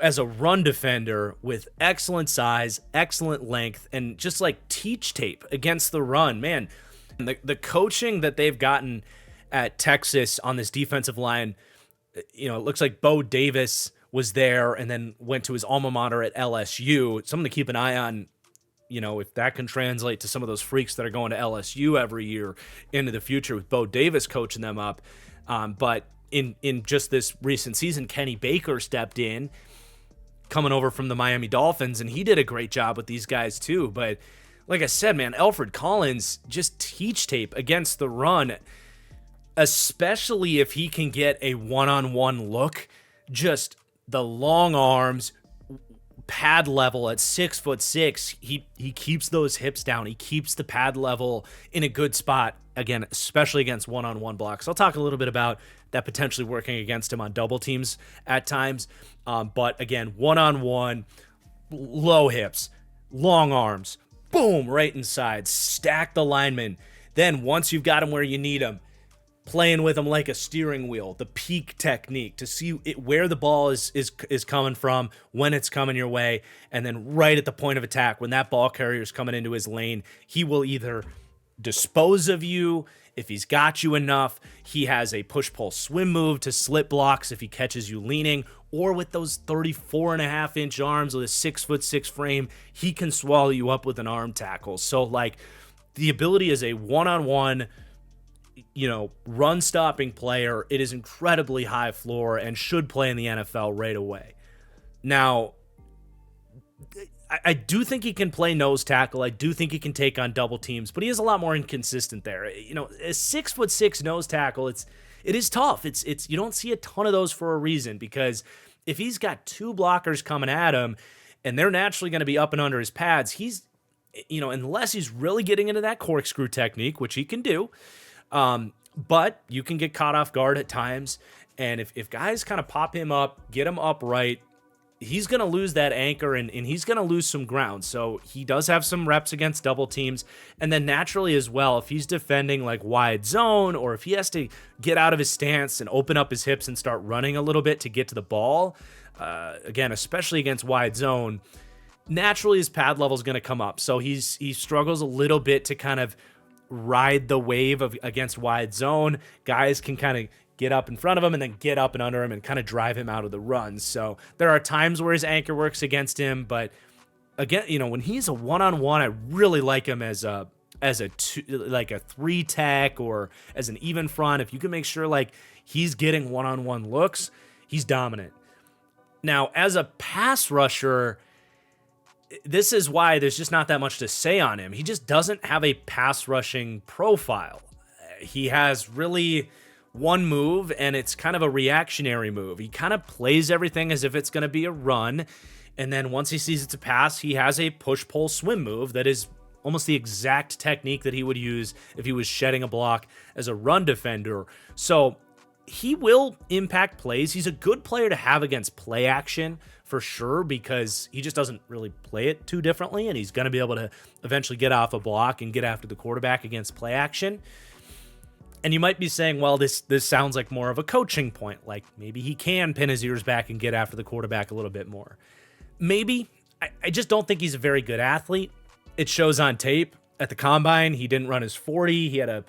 as a run defender with excellent size, excellent length, and just teach tape against the run. Man, the coaching that they've gotten at Texas on this defensive line, it looks like Bo Davis was there and then went to his alma mater at LSU. Something to keep an eye on, if that can translate to some of those freaks that are going to LSU every year into the future with Bo Davis coaching them up. But in just this recent season, Kenny Baker stepped in, coming over from the Miami Dolphins, and he did a great job with these guys too. But like I said, man, Alfred Collins, just teach tape against the run, especially if he can get a one-on-one look. Just the long arms, pad level at 6'6", he keeps those hips down. He keeps the pad level in a good spot, again, especially against one-on-one blocks. I'll talk a little bit about that potentially working against him on double teams at times. But again, one-on-one, low hips, long arms, boom, right inside, stack the lineman. Then once you've got him where you need him, playing with him like a steering wheel, the peak technique to see where the ball is coming from, when it's coming your way, and then right at the point of attack, when that ball carrier is coming into his lane, he will either dispose of you. If he's got you enough, he has a push-pull swim move to slip blocks if he catches you leaning, or with those 34.5-inch arms with a 6'6" frame, he can swallow you up with an arm tackle. So, like, the ability as a one-on-one, run-stopping player, it is incredibly high floor and should play in the NFL right away. Now, I do think he can play nose tackle. I do think he can take on double teams, but he is a lot more inconsistent there. A 6'6" nose tackle, it is tough. It's you don't see a ton of those for a reason, because if he's got two blockers coming at him and they're naturally going to be up and under his pads, he's, unless he's really getting into that corkscrew technique, which he can do, but you can get caught off guard at times. And if guys kind of pop him up, get him upright, he's going to lose that anchor and he's going to lose some ground. So he does have some reps against double teams. And then naturally as well, if he's defending like wide zone, or if he has to get out of his stance and open up his hips and start running a little bit to get to the ball, again, especially against wide zone, naturally his pad level is going to come up. So he struggles a little bit to kind of ride the wave of against wide zone. Guys can kind of get up in front of him and then get up and under him and kind of drive him out of the run. So there are times where his anchor works against him, but again, when he's a one-on-one, I really like him as a like a 3-tech or as an even front. If you can make sure like he's getting one-on-one looks, he's dominant. Now, as a pass rusher, this is why there's just not that much to say on him. He just doesn't have a pass rushing profile. He has really one move, and it's kind of a reactionary move. He kind of plays everything as if it's going to be a run, and then once he sees it's a pass, he has a push-pull swim move that is almost the exact technique that he would use if he was shedding a block as a run defender. So he will impact plays. He's a good player to have against play action for sure, because he just doesn't really play it too differently, and he's going to be able to eventually get off a block and get after the quarterback against play action. And you might be saying, well, this sounds like more of a coaching point. Like maybe he can pin his ears back and get after the quarterback a little bit more. Maybe. I just don't think he's a very good athlete. It shows on tape. At the combine, he didn't run his 40. He had a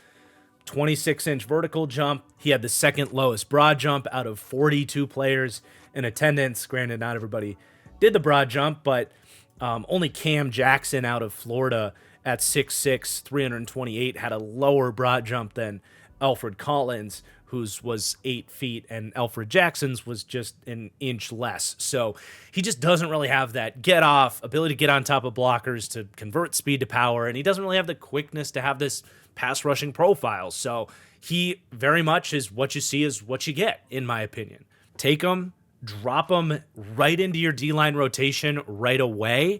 26-inch vertical jump. He had the second lowest broad jump out of 42 players in attendance. Granted, not everybody did the broad jump, but only Cam Jackson out of Florida at 6'6", 328 had a lower broad jump than Alfred Collins, whose was 8 feet, and Alfred Jackson's was just an inch less. So he just doesn't really have that get-off, ability to get on top of blockers, to convert speed to power, and he doesn't really have the quickness to have this pass-rushing profile. So he very much is what you see is what you get, in my opinion. Take him, drop him right into your D-line rotation right away,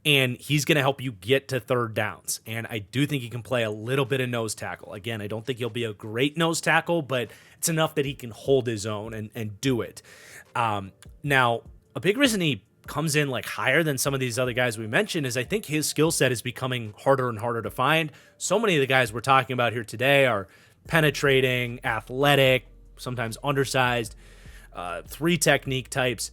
and he's going to help you get to third downs. And I do think he can play a little bit of nose tackle. Again, I don't think he'll be a great nose tackle, but it's enough that he can hold his own and do it. Now, a big reason he comes in like higher than some of these other guys we mentioned is I think his skill set is becoming harder and harder to find. So many of the guys we're talking about here today are penetrating, athletic, sometimes undersized, 3-technique types.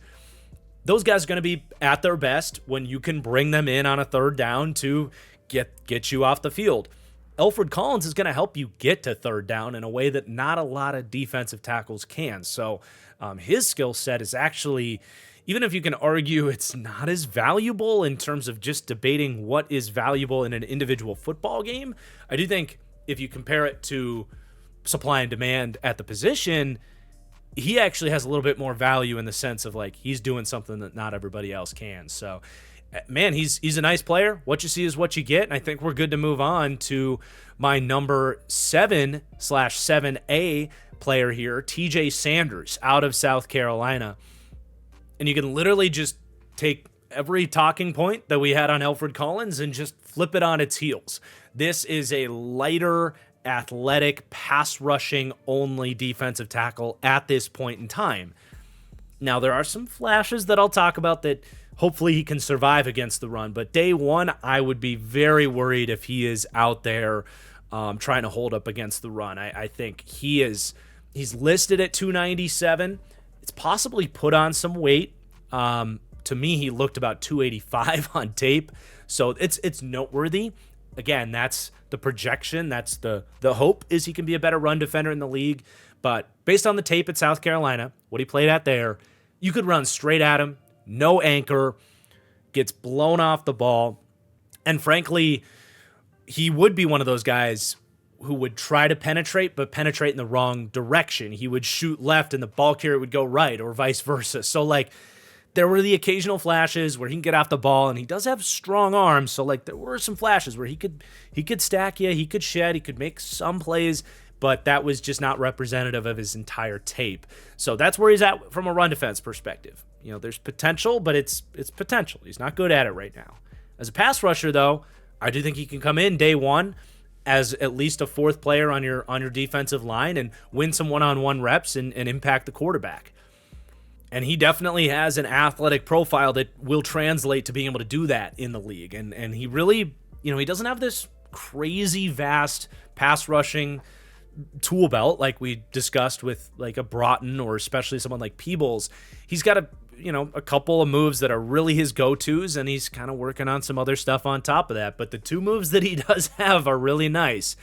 Those guys are going to be at their best when you can bring them in on a third down to get you off the field. Alfred Collins is going to help you get to third down in a way that not a lot of defensive tackles can. So his skill set is actually, even if you can argue it's not as valuable in terms of just debating what is valuable in an individual football game, I do think if you compare it to supply and demand at the position, he actually has a little bit more value in the sense of like he's doing something that not everybody else can. So, man, he's a nice player. What you see is what you get, and I think we're good to move on to my number 7/7A player here, TJ Sanders out of South Carolina. And you can literally just take every talking point that we had on Alfred Collins and just flip it on its heels. This is a lighter, athletic, pass rushing only defensive tackle at this point in time. Now, there are some flashes that I'll talk about that hopefully he can survive against the run, but day one, I would be very worried if he is out there trying to hold up against the run. I think he's listed at 297. It's possibly put on some weight. To me, he looked about 285 on tape, so it's noteworthy. Again, that's the projection. That's the hope is he can be a better run defender in the league. But based on the tape at South Carolina, what he played at there, you could run straight at him, no anchor, gets blown off the ball. And frankly, he would be one of those guys who would try to penetrate, but penetrate in the wrong direction. He would shoot left and the ball carrier would go right or vice versa. So like, there were the occasional flashes where he can get off the ball, and he does have strong arms. So like there were some flashes where he could stack you, he could shed, he could make some plays, but that was just not representative of his entire tape. So that's where he's at from a run defense perspective. You know, there's potential, but it's potential. He's not good at it right now. As a pass rusher, though, I do think he can come in day one as at least a fourth player on your defensive line and win some one-on-one reps and impact the quarterback. And he definitely has an athletic profile that will translate to being able to do that in the league. And he really, he doesn't have this crazy vast pass rushing tool belt like we discussed with like a Broughton or especially someone like Peebles. He's got a couple of moves that are really his go-tos, and he's kind of working on some other stuff on top of that. But the two moves that he does have are really nice.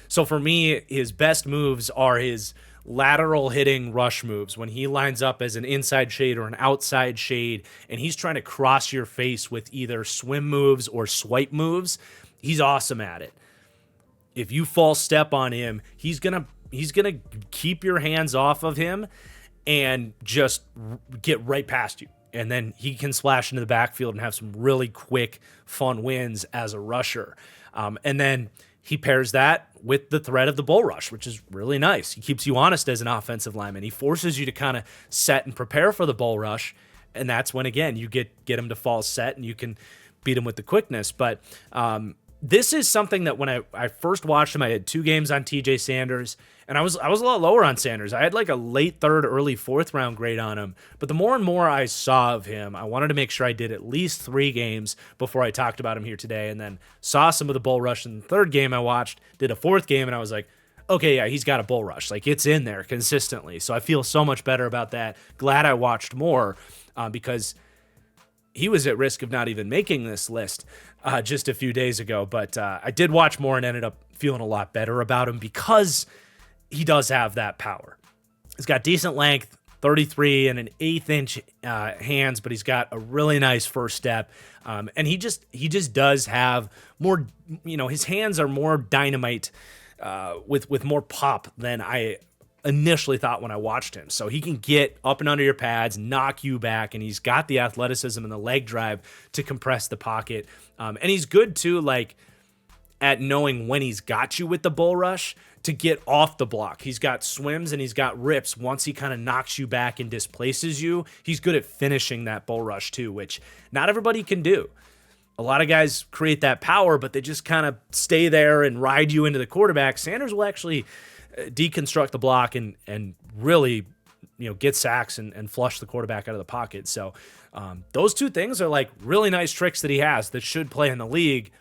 So for me, his best moves are his lateral hitting rush moves when he lines up as an inside shade or an outside shade and he's trying to cross your face with either swim moves or swipe moves. He's awesome at it. If you false step on him, he's gonna keep your hands off of him and just get right past you. And then he can splash into the backfield and have some really quick, fun wins as a rusher. And then he pairs that with the threat of the bull rush, which is really nice. He keeps you honest as an offensive lineman. He forces you to kind of set and prepare for the bull rush, and that's when, again, you get him to fall set and you can beat him with the quickness. But this is something that when I first watched him, I had 2 games on TJ Sanders, and I was a lot lower on Sanders. I had like a late 3rd, early 4th round grade on him. But the more and more I saw of him, I wanted to make sure I did at least 3 games before I talked about him here today, and then saw some of the bull rush in the 3rd game I watched, did a 4th game, and I was like, okay, yeah, he's got a bull rush. Like, it's in there consistently. So I feel so much better about that. Glad I watched more because he was at risk of not even making this list just a few days ago. But I did watch more and ended up feeling a lot better about him because he does have that power. He's got decent length, 33 and an 1/8 inch hands, but he's got a really nice first step. And he just does have more, his hands are more dynamite with more pop than I initially thought when I watched him. So he can get up and under your pads, knock you back, and he's got the athleticism and the leg drive to compress the pocket. And he's good too, like at knowing when he's got you with the bull rush to get off the block. He's got swims and he's got rips. Once he kind of knocks you back and displaces you, he's good at finishing that bull rush too, which not everybody can do. A lot of guys create that power, but they just kind of stay there and ride you into the quarterback. Sanders will actually deconstruct the block and really, get sacks and flush the quarterback out of the pocket. So those two things are like really nice tricks that he has that should play in the league.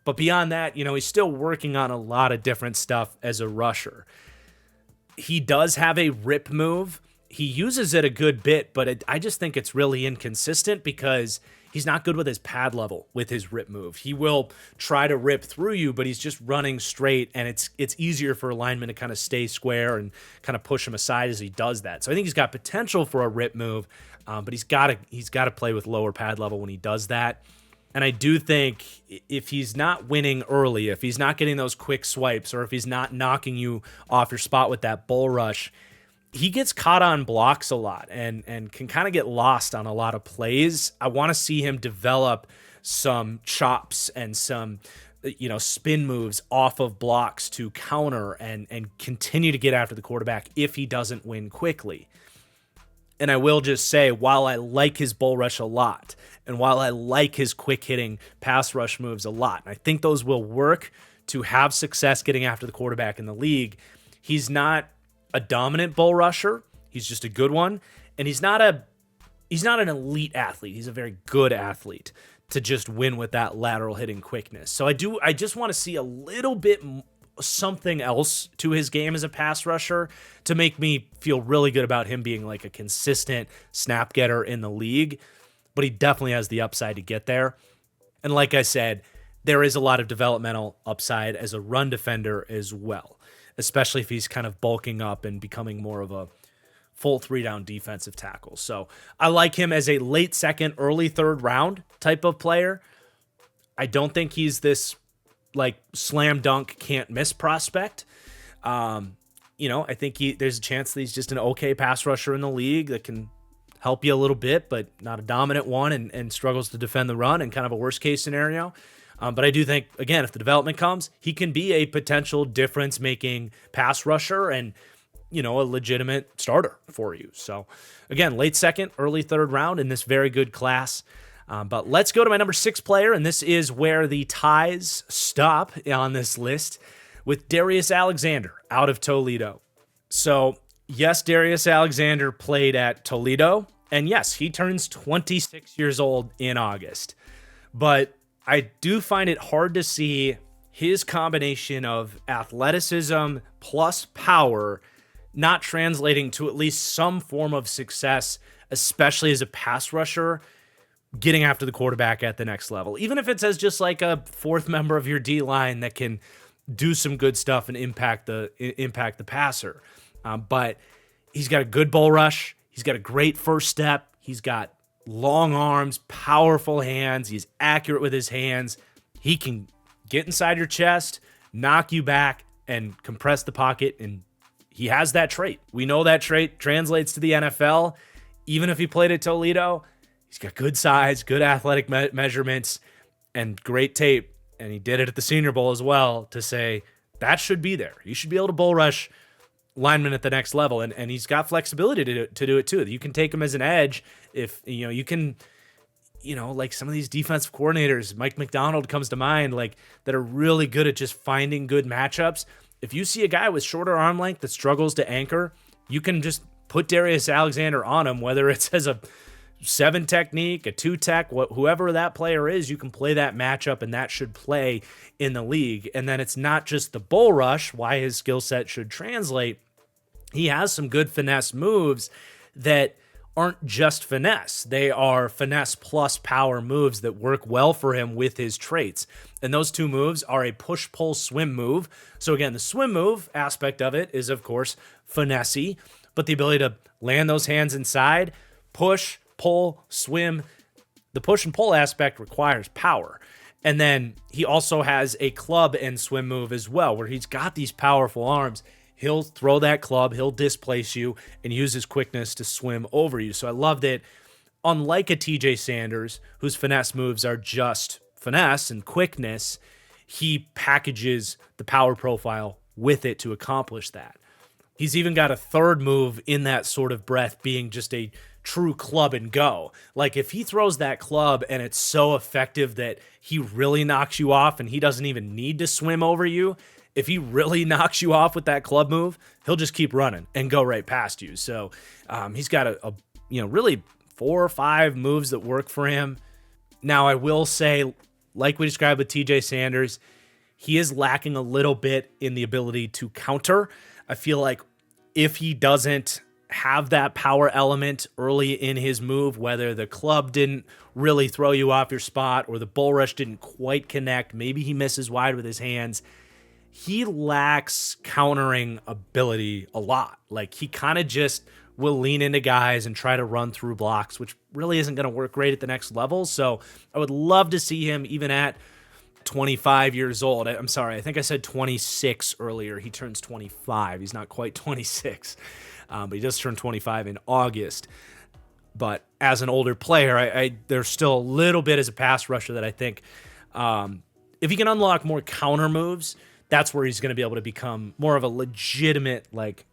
But beyond that, he's still working on a lot of different stuff as a rusher. He does have a rip move. He uses it a good bit, but I just think it's really inconsistent because he's not good with his pad level with his rip move. He will try to rip through you, but he's just running straight, and it's easier for a lineman to kind of stay square and kind of push him aside as he does that. So I think he's got potential for a rip move, but he's got to play with lower pad level when he does that. And I do think if he's not winning early, if he's not getting those quick swipes, or if he's not knocking you off your spot with that bull rush, he gets caught on blocks a lot and can kind of get lost on a lot of plays. I want to see him develop some chops and some spin moves off of blocks to counter and continue to get after the quarterback if he doesn't win quickly. And I will just say, while I like his bull rush a lot, and while I like his quick hitting pass rush moves a lot, and I think those will work to have success getting after the quarterback in the league, he's not a dominant bull rusher. He's just a good one. And he's not an elite athlete. He's a very good athlete to just win with that lateral hitting quickness. So I just want to see a little bit something else to his game as a pass rusher to make me feel really good about him being like a consistent snap getter in the league. But he definitely has the upside to get there. And like I said, there is a lot of developmental upside as a run defender as well, especially if he's kind of bulking up and becoming more of a full 3-down defensive tackle. So I like him as a late second, early third round type of player. I don't think he's this like slam dunk can't miss prospect. I think there's a chance that he's just an okay pass rusher in the league that can help you a little bit, but not a dominant one and struggles to defend the run in kind of a worst case scenario. But I do think, again, if the development comes, he can be a potential difference-making pass rusher and, a legitimate starter for you. So, again, late second, early third round in this very good class. But let's go to my number 6 player, and this is where the ties stop on this list with Darius Alexander out of Toledo. So, yes, Darius Alexander played at Toledo, and yes, he turns 26 years old in August. But I do find it hard to see his combination of athleticism plus power not translating to at least some form of success, especially as a pass rusher, getting after the quarterback at the next level. Even if it's as just like a fourth member of your D-line that can do some good stuff and impact the passer. But he's got a good bull rush. He's got a great first step. He's got long arms, powerful hands. He's accurate with his hands. He can get inside your chest, knock you back, and compress the pocket, and he has that trait. We know that trait translates to the NFL. Even if he played at Toledo, he's got good size, good athletic measurements, and great tape, and he did it at the Senior Bowl as well to say that should be there. You should be able to bull rush lineman at the next level, and he's got flexibility to do it too. You can take him as an edge if you can, like some of these defensive coordinators, Mike McDonald comes to mind, like that are really good at just finding good matchups. If you see a guy with shorter arm length that struggles to anchor, you can just put Darius Alexander on him, whether it's as a 7 technique, a 2 tech, whoever that player is, you can play that matchup, and that should play in the league. And then it's not just the bull rush, why his skill set should translate. He has some good finesse moves that aren't just finesse. They are finesse plus power moves that work well for him with his traits. And those two moves are a push-pull swim move. So again, the swim move aspect of it is, of course, finesse, but the ability to land those hands inside, push, pull, swim. The push and pull aspect requires power. And then he also has a club and swim move as well, where he's got these powerful arms. He'll throw that club, he'll displace you, and use his quickness to swim over you. So I love that, unlike a TJ Sanders, whose finesse moves are just finesse and quickness, he packages the power profile with it to accomplish that. He's even got a third move in that sort of breath being just a true club and go. Like if he throws that club and it's so effective that he really knocks you off and he doesn't even need to swim over you, if he really knocks you off with that club move, he'll just keep running and go right past you. So he's got a really 4 or 5 moves that work for him. Now I will say, like we described with TJ Sanders, he is lacking a little bit in the ability to counter. I feel like if he doesn't have that power element early in his move, whether the club didn't really throw you off your spot or the bull rush didn't quite connect, maybe he misses wide with his hands, he lacks countering ability a lot. Like he kind of just will lean into guys and try to run through blocks, which really isn't going to work great at the next level. So I would love to see him even at 25 years old. I'm sorry, I think I said 26 earlier. He turns 25. He's not quite 26. but he just turned 25 in August. But as an older player, there's still a little bit as a pass rusher that I think if he can unlock more counter moves, that's where he's going to be able to become more of a legitimate, like,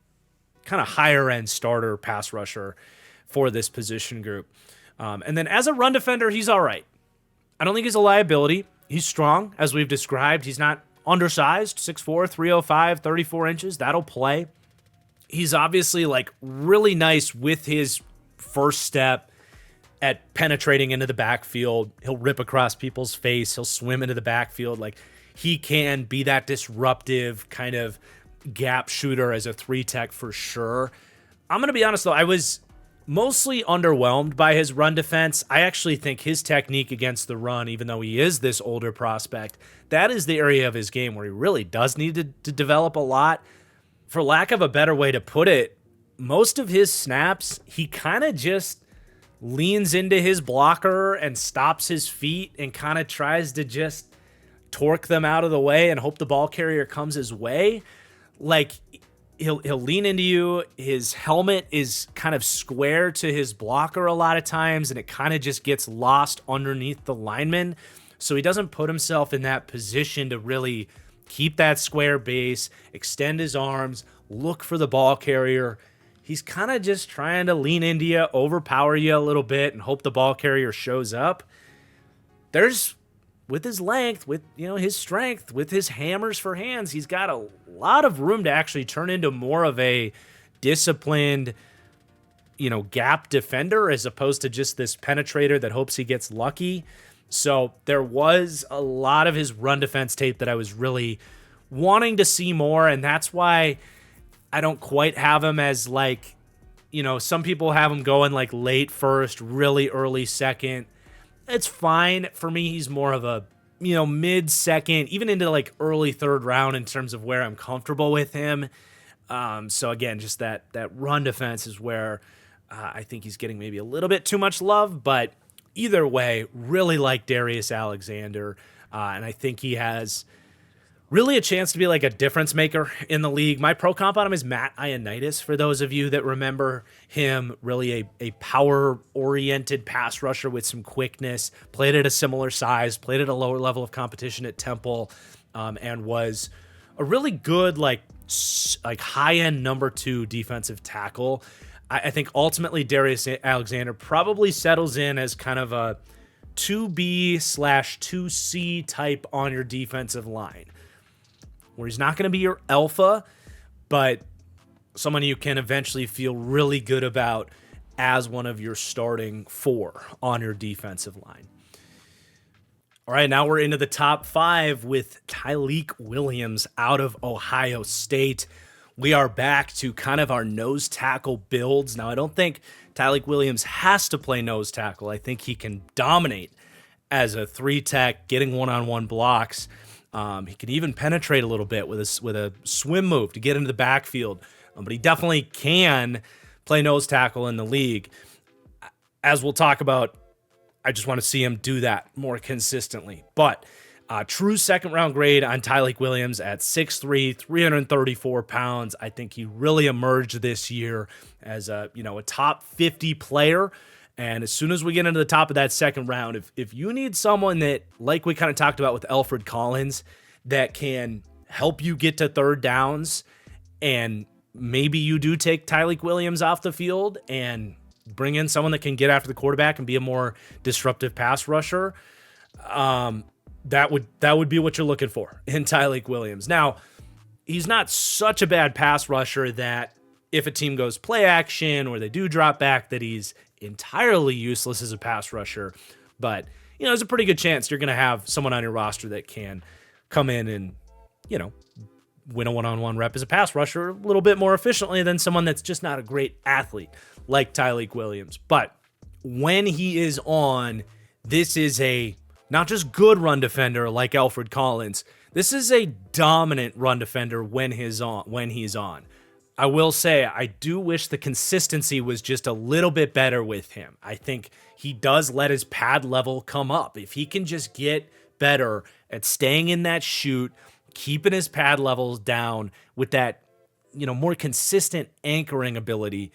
kind of higher-end starter pass rusher for this position group. And then as a run defender, he's all right. I don't think he's a liability. He's strong, as we've described. He's not undersized, 6'4", 305, 34 inches. That'll play. He's obviously, like, really nice with his first step at penetrating into the backfield. He'll rip across people's face. He'll swim into the backfield. Like, he can be that disruptive kind of gap shooter as a 3-tech for sure. I'm going to be honest, though. I was mostly underwhelmed by his run defense. I actually think his technique against the run, even though he is this older prospect, that is the area of his game where he really does need to develop a lot. For lack of a better way to put it, most of his snaps, he kind of just leans into his blocker and stops his feet and kind of tries to just torque them out of the way and hope the ball carrier comes his way. Like, he'll lean into you. His helmet is kind of square to his blocker a lot of times, and it kind of just gets lost underneath the lineman. So he doesn't put himself in that position to really keep that square base, extend his arms, look for the ball carrier. He's kind of just trying to lean into you, overpower you a little bit, and hope the ball carrier shows up. With his length, with his strength, with his hammers for hands, he's got a lot of room to actually turn into more of a disciplined, gap defender as opposed to just this penetrator that hopes he gets lucky. So there was a lot of his run defense tape that I was really wanting to see more, and that's why I don't quite have him as, like, some people have him going like late first, really early second. It's fine. For me, he's more of a, mid second, even into like early third round in terms of where I'm comfortable with him. So again, just that run defense is where I think he's getting maybe a little bit too much love, but either way, really like Darius Alexander. And I think he has really a chance to be like a difference maker in the league. My pro comp on him is Matt Ioannidis, for those of you that remember him. Really a power-oriented pass rusher with some quickness, played at a similar size, played at a lower level of competition at Temple, and was a really good, like high-end number 2 defensive tackle. I think ultimately Darius Alexander probably settles in as kind of a 2B/2C type on your defensive line, where he's not going to be your alpha, but someone you can eventually feel really good about as one of your starting 4 on your defensive line. All right, now we're into the top 5 with Tyleik Williams out of Ohio State. We are back to kind of our nose tackle builds. Now, I don't think Tyleik Williams has to play nose tackle. I think he can dominate as a 3-tech, getting one-on-one blocks. He can even penetrate a little bit with a swim move to get into the backfield. But he definitely can play nose tackle in the league. As we'll talk about, I just want to see him do that more consistently. But true second-round grade on Tyleik Williams at 6'3", 334 pounds. I think he really emerged this year as a top 50 player. And as soon as we get into the top of that second round, if you need someone that, like we kind of talked about with Alfred Collins, that can help you get to third downs, and maybe you do take Tyleik Williams off the field and bring in someone that can get after the quarterback and be a more disruptive pass rusher, that would be what you're looking for in Tyleik Williams. Now, he's not such a bad pass rusher that if a team goes play action or they do drop back, that he's entirely useless as a pass rusher. But, there's a pretty good chance you're going to have someone on your roster that can come in and, win a one-on-one rep as a pass rusher a little bit more efficiently than someone that's just not a great athlete like Tyleik Williams. But when he is on, this is a not just good run defender like Alfred Collins. This is a dominant run defender when he's on. I will say, I do wish the consistency was just a little bit better with him. I think he does let his pad level come up. If he can just get better at staying in that chute, keeping his pad levels down with that more consistent anchoring ability,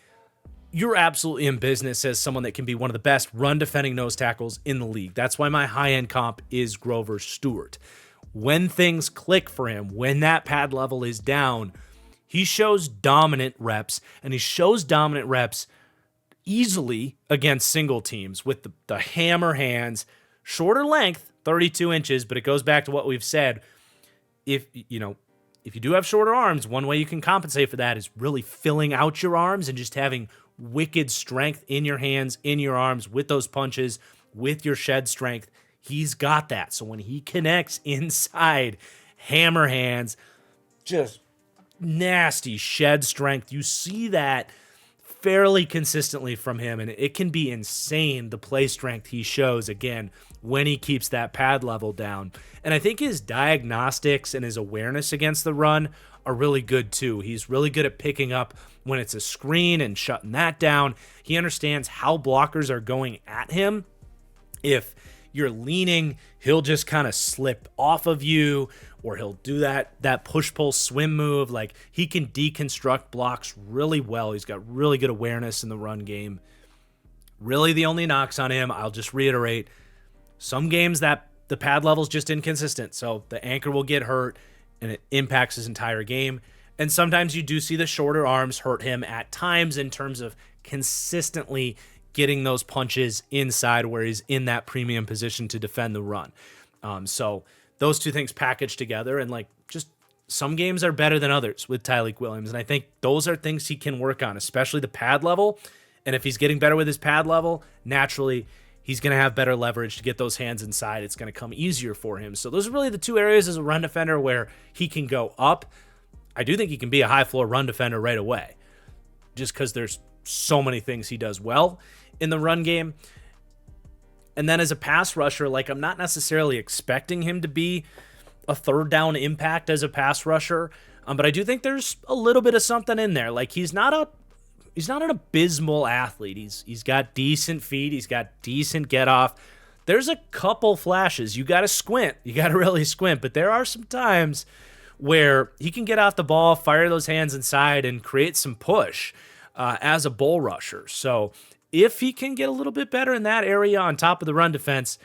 you're absolutely in business as someone that can be one of the best run defending nose tackles in the league. That's why my high-end comp is Grover Stewart. When things click for him, when that pad level is down, he shows dominant reps, and he shows dominant reps easily against single teams with the hammer hands, shorter length, 32 inches, but it goes back to what we've said. If you do have shorter arms, one way you can compensate for that is really filling out your arms and just having wicked strength in your hands, in your arms, with those punches, with your shed strength. He's got that. So when he connects inside, hammer hands, just nasty shed strength. You see that fairly consistently from him, and it can be insane the play strength he shows, again, when he keeps that pad level down. And I think his diagnostics and his awareness against the run are really good too. He's really good at picking up when it's a screen and shutting that down. He understands how blockers are going at him. If you're leaning, he'll just kind of slip off of you, or he'll do that push-pull swim move. Like, he can deconstruct blocks really well. He's got really good awareness in the run game. Really, the only knocks on him, I'll just reiterate, some games that the pad level's just inconsistent, so the anchor will get hurt, and it impacts his entire game. And sometimes you do see the shorter arms hurt him at times in terms of consistently getting those punches inside where he's in that premium position to defend the run. So those two things packaged together, and just some games are better than others with Tyreek Williams. And I think those are things he can work on, especially the pad level. And if he's getting better with his pad level, naturally he's going to have better leverage to get those hands inside. It's going to come easier for him. So those are really the two areas as a run defender where he can go up. I do think he can be a high floor run defender right away, just because there's so many things he does well in the run game. And then as a pass rusher, I'm not necessarily expecting him to be a third down impact as a pass rusher, but I do think there's a little bit of something in there. He's not an abysmal athlete. He's got decent feet. He's got decent get off. There's a couple flashes. You got to squint. You got to really squint. But there are some times where he can get off the ball, fire those hands inside, and create some push as a bull rusher. So if he can get a little bit better in that area on top of the run defense,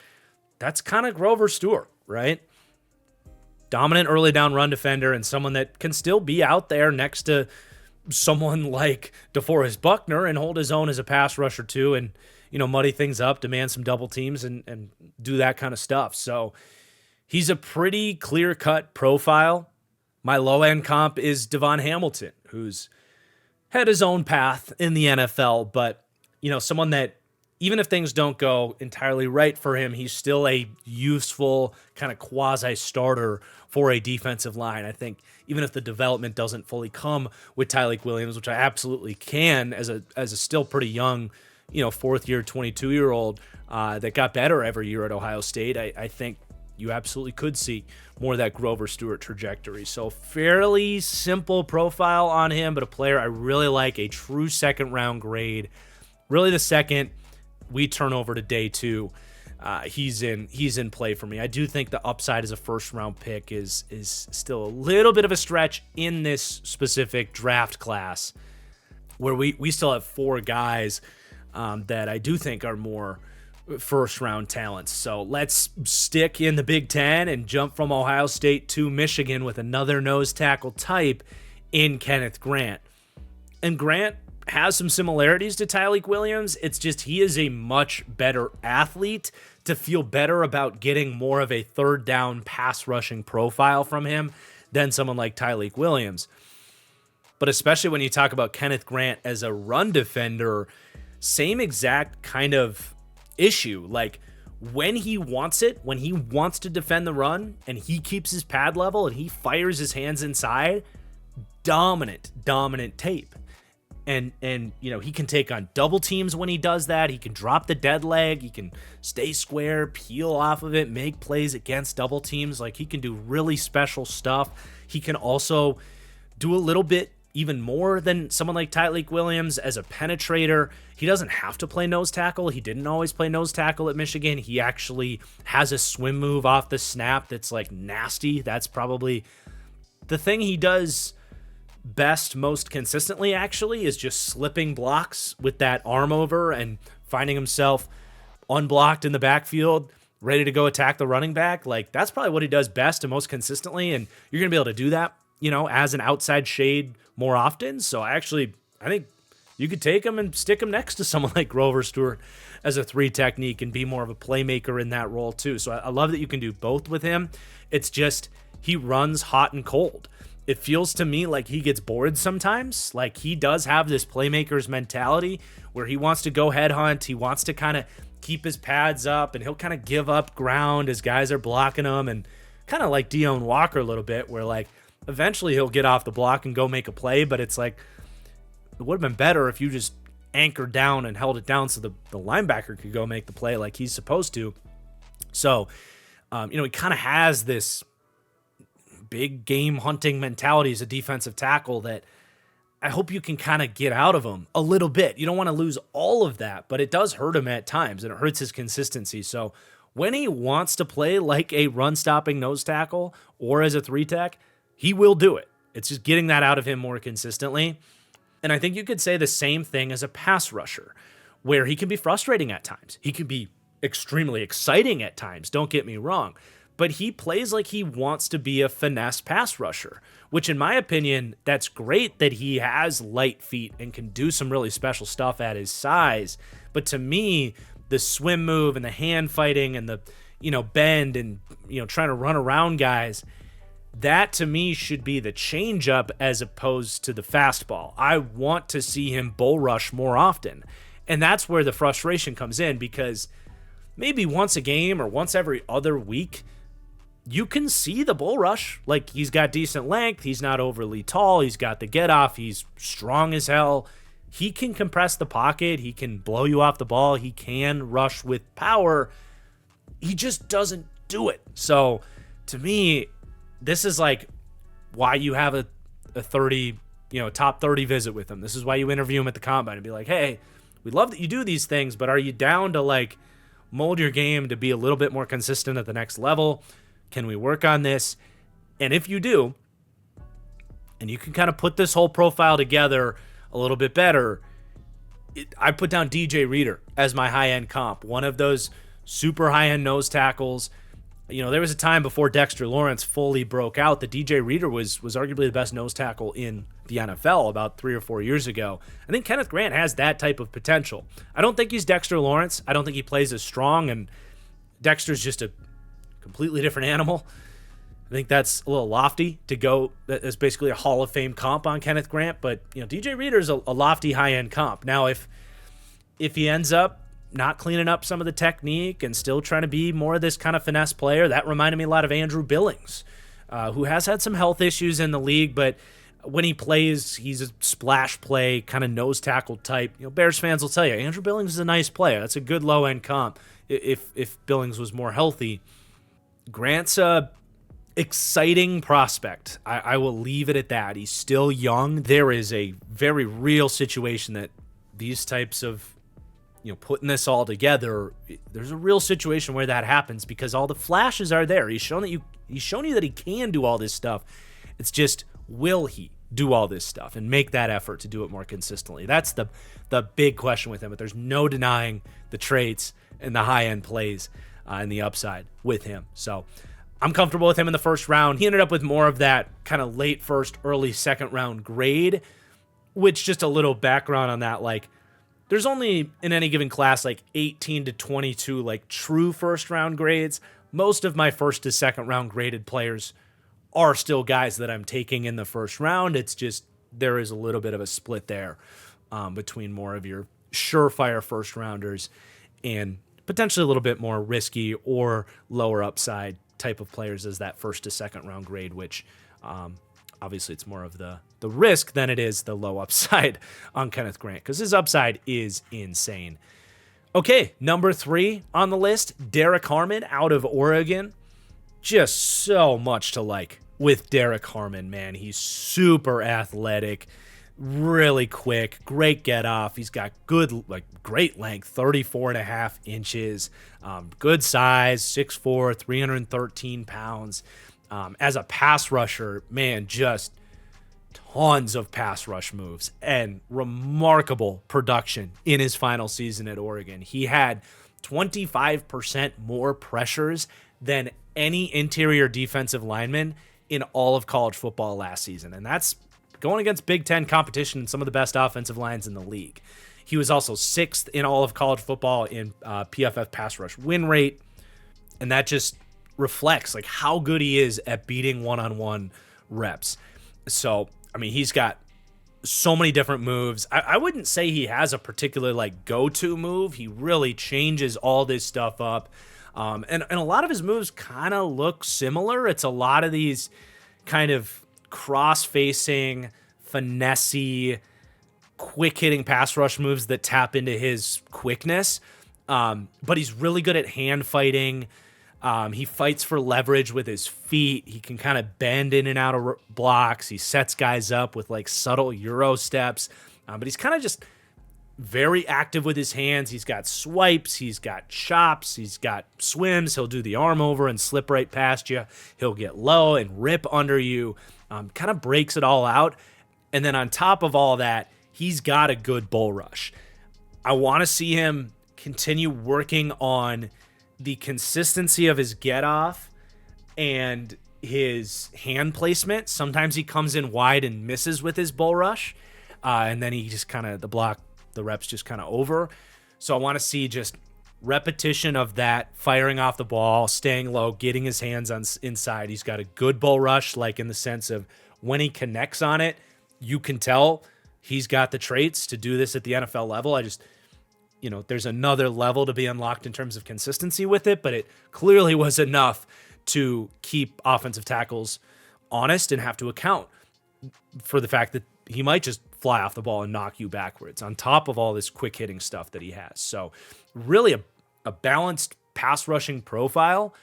that's kind of Grover Stewart, right? Dominant early down run defender, and someone that can still be out there next to someone like DeForest Buckner and hold his own as a pass rusher too, and muddy things up, demand some double teams, and do that kind of stuff. So he's a pretty clear-cut profile. My low-end comp is Devon Hamilton, who's had his own path in the NFL, but someone that, even if things don't go entirely right for him, he's still a useful kind of quasi-starter for a defensive line. I think even if the development doesn't fully come with Tyreek Williams, which I absolutely can as a still pretty young, fourth year, 22-year-old that got better every year at Ohio State, I think you absolutely could see more of that Grover Stewart trajectory. So fairly simple profile on him, but a player I really like, a true second-round grade. Really the second we turn over to day two, he's in play for me. I do think the upside as a first-round pick is still a little bit of a stretch in this specific draft class, where we still have four guys that I do think are more first-round talents. So let's stick in the Big Ten and jump from Ohio State to Michigan with another nose tackle type in Kenneth Grant. And Grant has some similarities to Tyreek Williams. It's just he is a much better athlete to feel better about getting more of a third down pass rushing profile from him than someone like Tyreek Williams. But especially when you talk about Kenneth Grant as a run defender, same exact kind of issue. When he wants it, when he wants to defend the run and he keeps his pad level and he fires his hands inside, dominant tape. And he can take on double teams when he does that. He can drop the dead leg. He can stay square, peel off of it, make plays against double teams. He can do really special stuff. He can also do a little bit even more than someone like Tyreek Williams as a penetrator. He doesn't have to play nose tackle. He didn't always play nose tackle at Michigan. He actually has a swim move off the snap that's nasty. That's probably the thing he does best most consistently actually is just slipping blocks with that arm over and finding himself unblocked in the backfield, ready to go attack the running back. Like, that's probably what he does best and most consistently, and you're going to be able to do that, as an outside shade more often. So I think you could take him and stick him next to someone like Grover Stewart as a 3 technique and be more of a playmaker in that role too. So I love that you can do both with him. It's just he runs hot and cold. It feels to me like he gets bored sometimes. Like, he does have this playmaker's mentality where he wants to go headhunt. He wants to kind of keep his pads up, and he'll kind of give up ground as guys are blocking him, and kind of like Deone Walker a little bit, where like eventually he'll get off the block and go make a play, but it's like, it would have been better if you just anchored down and held it down so the linebacker could go make the play like he's supposed to. So, he kind of has this big game hunting mentality as a defensive tackle that I hope you can kind of get out of him a little bit. You don't want to lose all of that, but it does hurt him at times, and it hurts his consistency. So when he wants to play like a run-stopping nose tackle or as a 3-tech, he will do it. It's just getting that out of him more consistently. And I think you could say the same thing as a pass rusher, where he can be frustrating at times. He can be extremely exciting at times, don't get me wrong. But he plays like he wants to be a finesse pass rusher, which in my opinion, that's great that he has light feet and can do some really special stuff at his size. But to me, the swim move and the hand fighting and the, bend and, trying to run around guys, that to me should be the changeup as opposed to the fastball. I want to see him bull rush more often. And that's where the frustration comes in, because maybe once a game or once every other week, you can see the bull rush. Like, he's got decent length. He's not overly tall. He's got the Getoff. He's strong as hell. He can compress the pocket. He can blow you off the ball. He can rush with power. He just doesn't do it. So to me, this is like why you have a 30, top 30 visit with him. This is why you interview him at the combine and be like, hey, we love that you do these things, but are you down to like mold your game to be a little bit more consistent at the next level? Can we work on this? And if you do, and you can kind of put this whole profile together a little bit better, I put down DJ Reader as my high-end comp, one of those super high-end nose tackles. There was a time before Dexter Lawrence fully broke out that DJ Reader was arguably the best nose tackle in the NFL about 3 or 4 years ago. I think Kenneth Grant has that type of potential. I don't think he's Dexter Lawrence. I don't think he plays as strong, and Dexter's just a completely different animal. I think that's a little lofty to go as basically a Hall of Fame comp on Kenneth Grant, but DJ Reader's a lofty high-end comp. Now, if he ends up not cleaning up some of the technique and still trying to be more of this kind of finesse player, that reminded me a lot of Andrew Billings, who has had some health issues in the league, but when he plays, he's a splash play kind of nose tackle type. Bears fans will tell you, Andrew Billings is a nice player. That's a good low-end comp if Billings was more healthy. Grant's a exciting prospect. I will leave it at that. He's still young. There is a very real situation that these types of, putting this all together, there's a real situation where that happens because all the flashes are there. He's shown you that he can do all this stuff. It's just, will he do all this stuff and make that effort to do it more consistently? That's the big question with him, but there's no denying the traits and the high-end plays and the upside with him. So I'm comfortable with him in the first round. He ended up with more of that kind of late first, early second round grade, which, just a little background on that, like, there's only in any given class like 18 to 22 like true first round grades. Most of my first to second round graded players are still guys that I'm taking in the first round. It's just there is a little bit of a split there between more of your surefire first rounders and potentially a little bit more risky or lower upside type of players as that first to second round grade, which obviously it's more of the risk than it is the low upside on Kenneth Grant, because his upside is insane. Okay, number 3 on the list, Derek Harmon out of Oregon. Just so much to like with Derek Harmon, man. He's super athletic, really quick, great get off. He's got great length, 34 and a half inches, good size, 6'4", 313 pounds. As a pass rusher, man, just tons of pass rush moves and remarkable production in his final season at Oregon. He had 25% more pressures than any interior defensive lineman in all of college football last season. And that's going against Big Ten competition and some of the best offensive lines in the league. He was also 6th in all of college football in PFF pass rush win rate. And that just reflects like how good he is at beating one-on-one reps. So, I mean, he's got so many different moves. I wouldn't say he has a particular like go-to move. He really changes all this stuff up. And a lot of his moves kind of look similar. It's a lot of these kind of cross-facing, finesse-y, quick-hitting pass rush moves that tap into his quickness. But he's really good at hand fighting. He fights for leverage with his feet. He can kind of bend in and out of blocks. He sets guys up with like subtle Euro steps. But he's kind of just very active with his hands. He's got swipes. He's got chops. He's got swims. He'll do the arm over and slip right past you. He'll get low and rip under you. Kind of breaks it all out. And then on top of all that, he's got a good bull rush. I want to see him continue working on the consistency of his Getoff and his hand placement. Sometimes he comes in wide and misses with his bull rush. And then he just kind of, the reps just kind of over. So I want to see just repetition of that, firing off the ball, staying low, getting his hands on inside. He's got a good bull rush, like in the sense of when he connects on it, you can tell he's got the traits to do this at the NFL level. There's another level to be unlocked in terms of consistency with it, but it clearly was enough to keep offensive tackles honest and have to account for the fact that he might just fly off the ball and knock you backwards on top of all this quick hitting stuff that he has. So really a balanced pass rushing profile,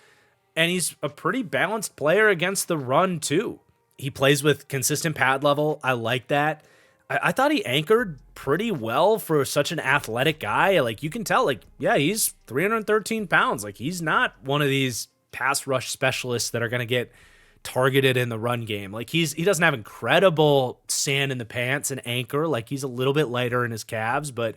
and he's a pretty balanced player against the run too. He plays with consistent pad level. I like that. I thought he anchored pretty well for such an athletic guy. Like you can tell, like, yeah, he's 313 pounds. Like he's not one of these pass rush specialists that are going to get targeted in the run game. Like he doesn't have incredible sand in the pants and anchor. Like he's a little bit lighter in his calves, but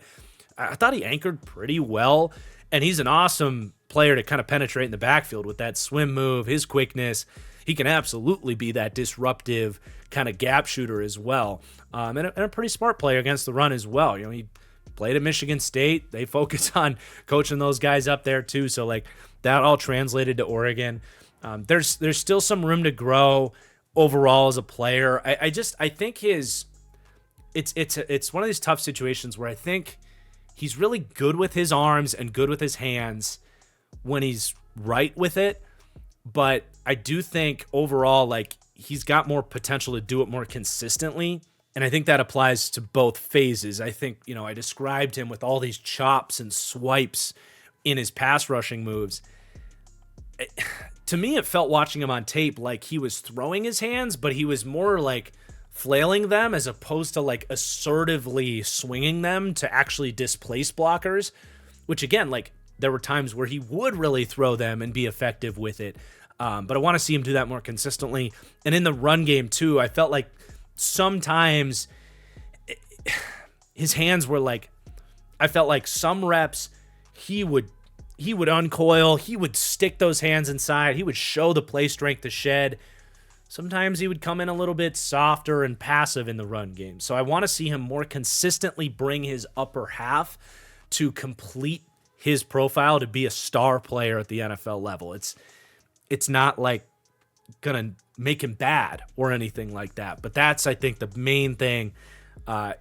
I thought he anchored pretty well. And he's an awesome player to kind of penetrate in the backfield with that swim move, his quickness. He can absolutely be that disruptive kind of gap shooter as well. And a pretty smart player against the run as well. He played at Michigan State. They focus on coaching those guys up there too. So like that all translated to Oregon. There's still some room to grow overall as a player. I think it's one of these tough situations where I think he's really good with his arms and good with his hands when he's right with it. But I do think overall, like, he's got more potential to do it more consistently. And I think that applies to both phases. I think, I described him with all these chops and swipes in his pass rushing moves. To me, it felt watching him on tape like he was throwing his hands, but he was more like flailing them as opposed to like assertively swinging them to actually displace blockers, which again, like, there were times where he would really throw them and be effective with it. But I want to see him do that more consistently. And in the run game too, I felt like sometimes his hands were like, I felt like some reps he would uncoil, he would stick those hands inside, he would show the play strength to shed. Sometimes he would come in a little bit softer and passive in the run game. So I want to see him more consistently bring his upper half to complete his profile to be a star player at the NFL level. It's not like gonna make him bad or anything like that. But that's, I think, the main thing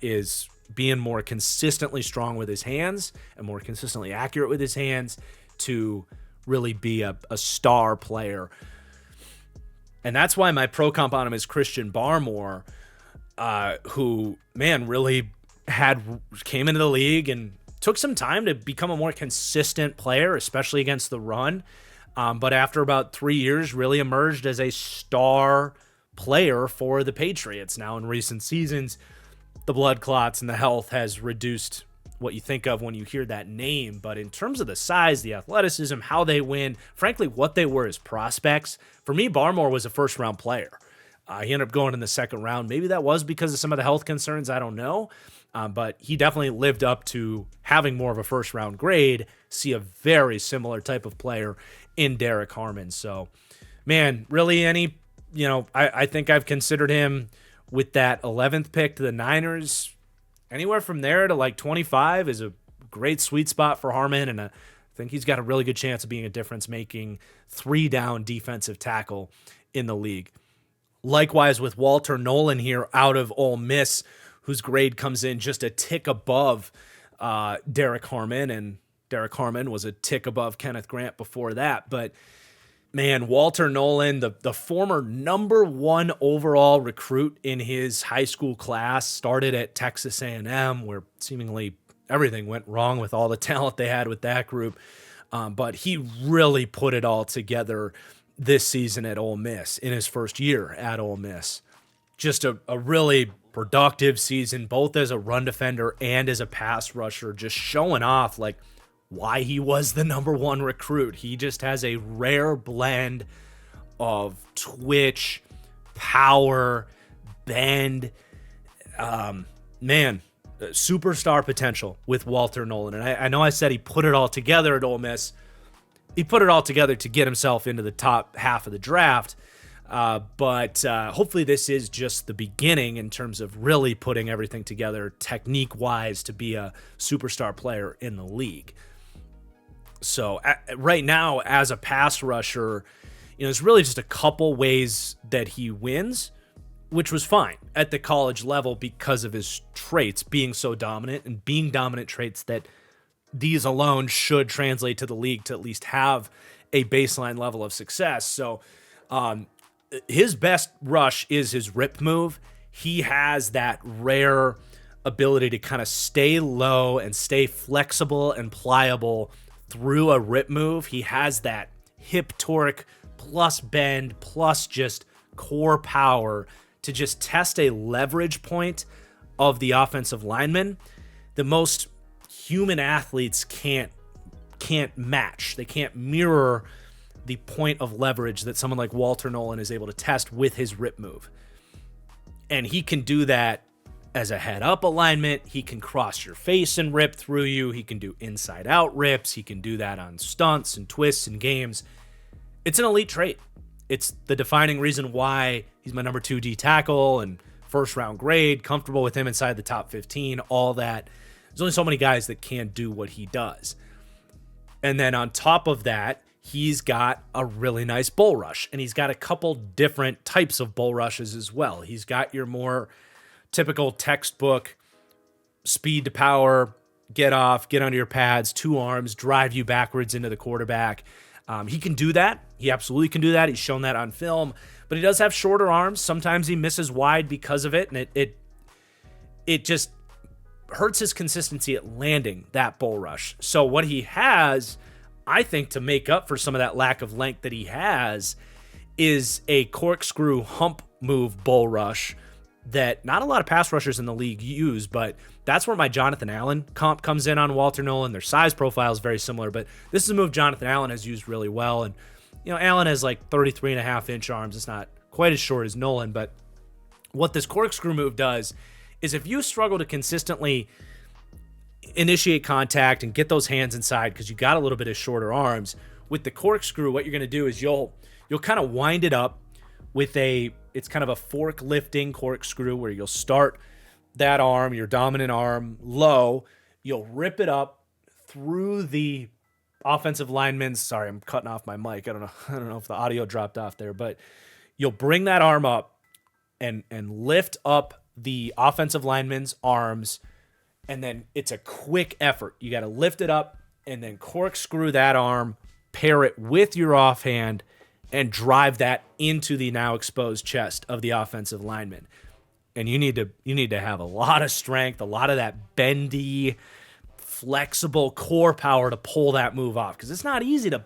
is being more consistently strong with his hands and more consistently accurate with his hands to really be a star player. And that's why my pro comp on him is Christian Barmore, who, man, really came into the league and took some time to become a more consistent player, especially against the run. But after about 3 years, really emerged as a star player for the Patriots. Now, in recent seasons, the blood clots and the health has reduced what you think of when you hear that name. But in terms of the size, the athleticism, how they win, frankly, what they were as prospects, for me, Barmore was a first-round player. He ended up going in the second round. Maybe that was because of some of the health concerns. I don't know. But he definitely lived up to having more of a first round grade. See a very similar type of player in Derek Harmon. So, man, really I think I've considered him with that 11th pick to the Niners. Anywhere from there to like 25 is a great sweet spot for Harmon. And I think he's got a really good chance of being a difference-making 3-down defensive tackle in the league. Likewise with Walter Nolan here out of Ole Miss, whose grade comes in just a tick above Derek Harmon, and Derek Harmon was a tick above Kenneth Grant before that. But man, Walter Nolan, the former number 1 overall recruit in his high school class, started at Texas A&M, where seemingly everything went wrong with all the talent they had with that group. But he really put it all together this season at Ole Miss, in his first year at Ole Miss. Just a really productive season, both as a run defender and as a pass rusher, just showing off like why he was the number 1 recruit. He just has a rare blend of twitch, power, bend, superstar potential with Walter Nolan. And I know I said he put it all together at Ole Miss. He put it all together to get himself into the top half of the draft. But hopefully this is just the beginning in terms of really putting everything together technique-wise to be a superstar player in the league. So right now, as a pass rusher, it's really just a couple ways that he wins, which was fine at the college level because of his traits being so dominant and being dominant traits that these alone should translate to the league to at least have a baseline level of success. So his best rush is his rip move. He has that rare ability to kind of stay low and stay flexible and pliable through a rip move. He has that hip torque plus bend plus just core power to just test a leverage point of the offensive lineman. The most human athletes can't match. They can't mirror the point of leverage that someone like Walter Nolan is able to test with his rip move. And he can do that as a head-up alignment. He can cross your face and rip through you. He can do inside-out rips. He can do that on stunts and twists and games. It's an elite trait. It's the defining reason why he's my number 2 D tackle and first-round grade, comfortable with him inside the top 15, all that. There's only so many guys that can do what he does. And then on top of that, he's got a really nice bull rush, and he's got a couple different types of bull rushes as well. He's got your more typical textbook speed to power, get off, get under your pads, 2 arms, drive you backwards into the quarterback. He can do that. He absolutely can do that. He's shown that on film, but he does have shorter arms. Sometimes he misses wide because of it, and it just hurts his consistency at landing that bull rush. So what he has, I think, to make up for some of that lack of length that he has, is a corkscrew hump move bull rush that not a lot of pass rushers in the league use, but that's where my Jonathan Allen comp comes in on Walter Nolan. Their size profile is very similar, but this is a move Jonathan Allen has used really well. And, Allen has like 33.5-inch arms. It's not quite as short as Nolan, but what this corkscrew move does is if you struggle to consistently initiate contact and get those hands inside because you got a little bit of shorter arms, with the corkscrew, what you're going to do is you'll kind of wind it up with it's kind of a fork lifting corkscrew where you'll start that arm, your dominant arm, low. You'll rip it up through the offensive lineman's. Sorry, I'm cutting off my mic. I don't know if the audio dropped off there, but you'll bring that arm up and lift up the offensive lineman's arms, and then it's a quick effort. You got to lift it up and then corkscrew that arm, pair it with your offhand, and drive that into the now exposed chest of the offensive lineman. And you need to have a lot of strength, a lot of that bendy, flexible core power to pull that move off, because it's not easy to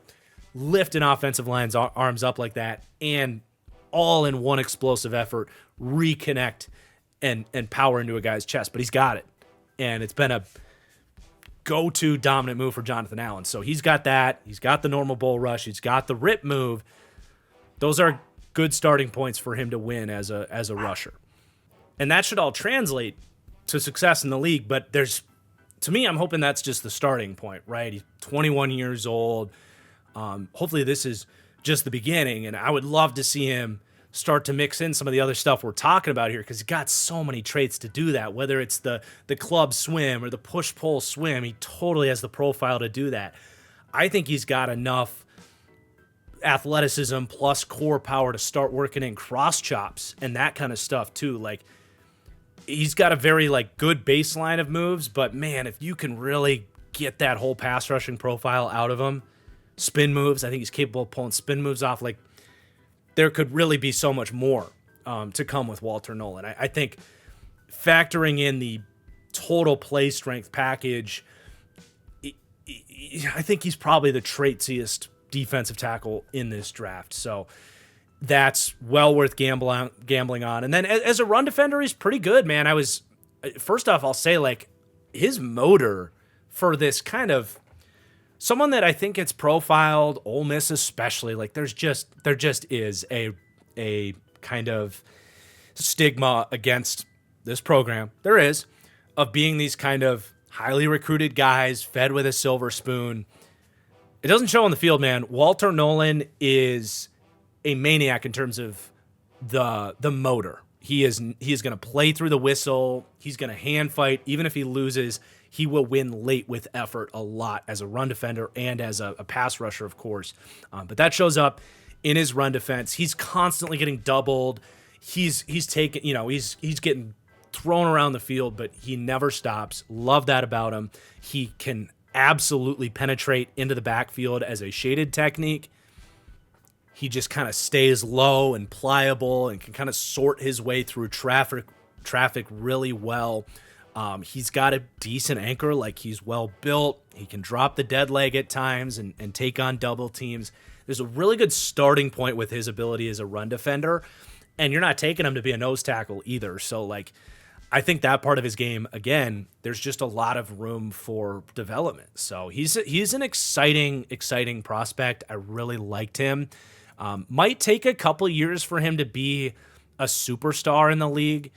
lift an offensive line's arms up like that and all in one explosive effort reconnect and power into a guy's chest. But he's got it, and it's been a go-to dominant move for Jonathan Allen. So he's got that. He's got the normal bull rush. He's got the rip move. Those are good starting points for him to win as a rusher. And that should all translate to success in the league, but to me, I'm hoping that's just the starting point, right? He's 21 years old. Hopefully this is just the beginning, and I would love to see him start to mix in some of the other stuff we're talking about here, because he's got so many traits to do that, whether it's the club swim or the push-pull swim. He totally has the profile to do that. I think he's got enough athleticism plus core power to start working in cross chops and that kind of stuff too. Like, he's got a very good baseline of moves, but man, if you can really get that whole pass rushing profile out of him, spin moves, I think he's capable of pulling spin moves off. Like, there could really be so much more to come with Walter Nolen. I think factoring in the total play strength package, I think he's probably the traitsiest defensive tackle in this draft. So that's well worth gambling on. And then as a run defender, he's pretty good, man. First off, I'll say his motor for this kind of someone that I think gets profiled, Ole Miss especially, there just is a kind of stigma against this program. There is, of being these kind of highly recruited guys fed with a silver spoon. It doesn't show on the field, man. Walter Nolen is a maniac in terms of the motor. He is going to play through the whistle. He's going to hand fight. Even if he loses, he will win late with effort a lot as a run defender and as a pass rusher, of course. But that shows up in his run defense. He's constantly getting doubled. He's taking, he's getting thrown around the field, but he never stops. Love that about him. He can absolutely penetrate into the backfield as a shaded technique. He just kind of stays low and pliable and can kind of sort his way through traffic really well. He's got a decent anchor, he's well built. He can drop the dead leg at times and take on double teams. There's a really good starting point with his ability as a run defender, and you're not taking him to be a nose tackle either. So I think that part of his game, again, there's just a lot of room for development. So he's an exciting prospect. I really liked him. Might take a couple years for him to be a superstar in the league,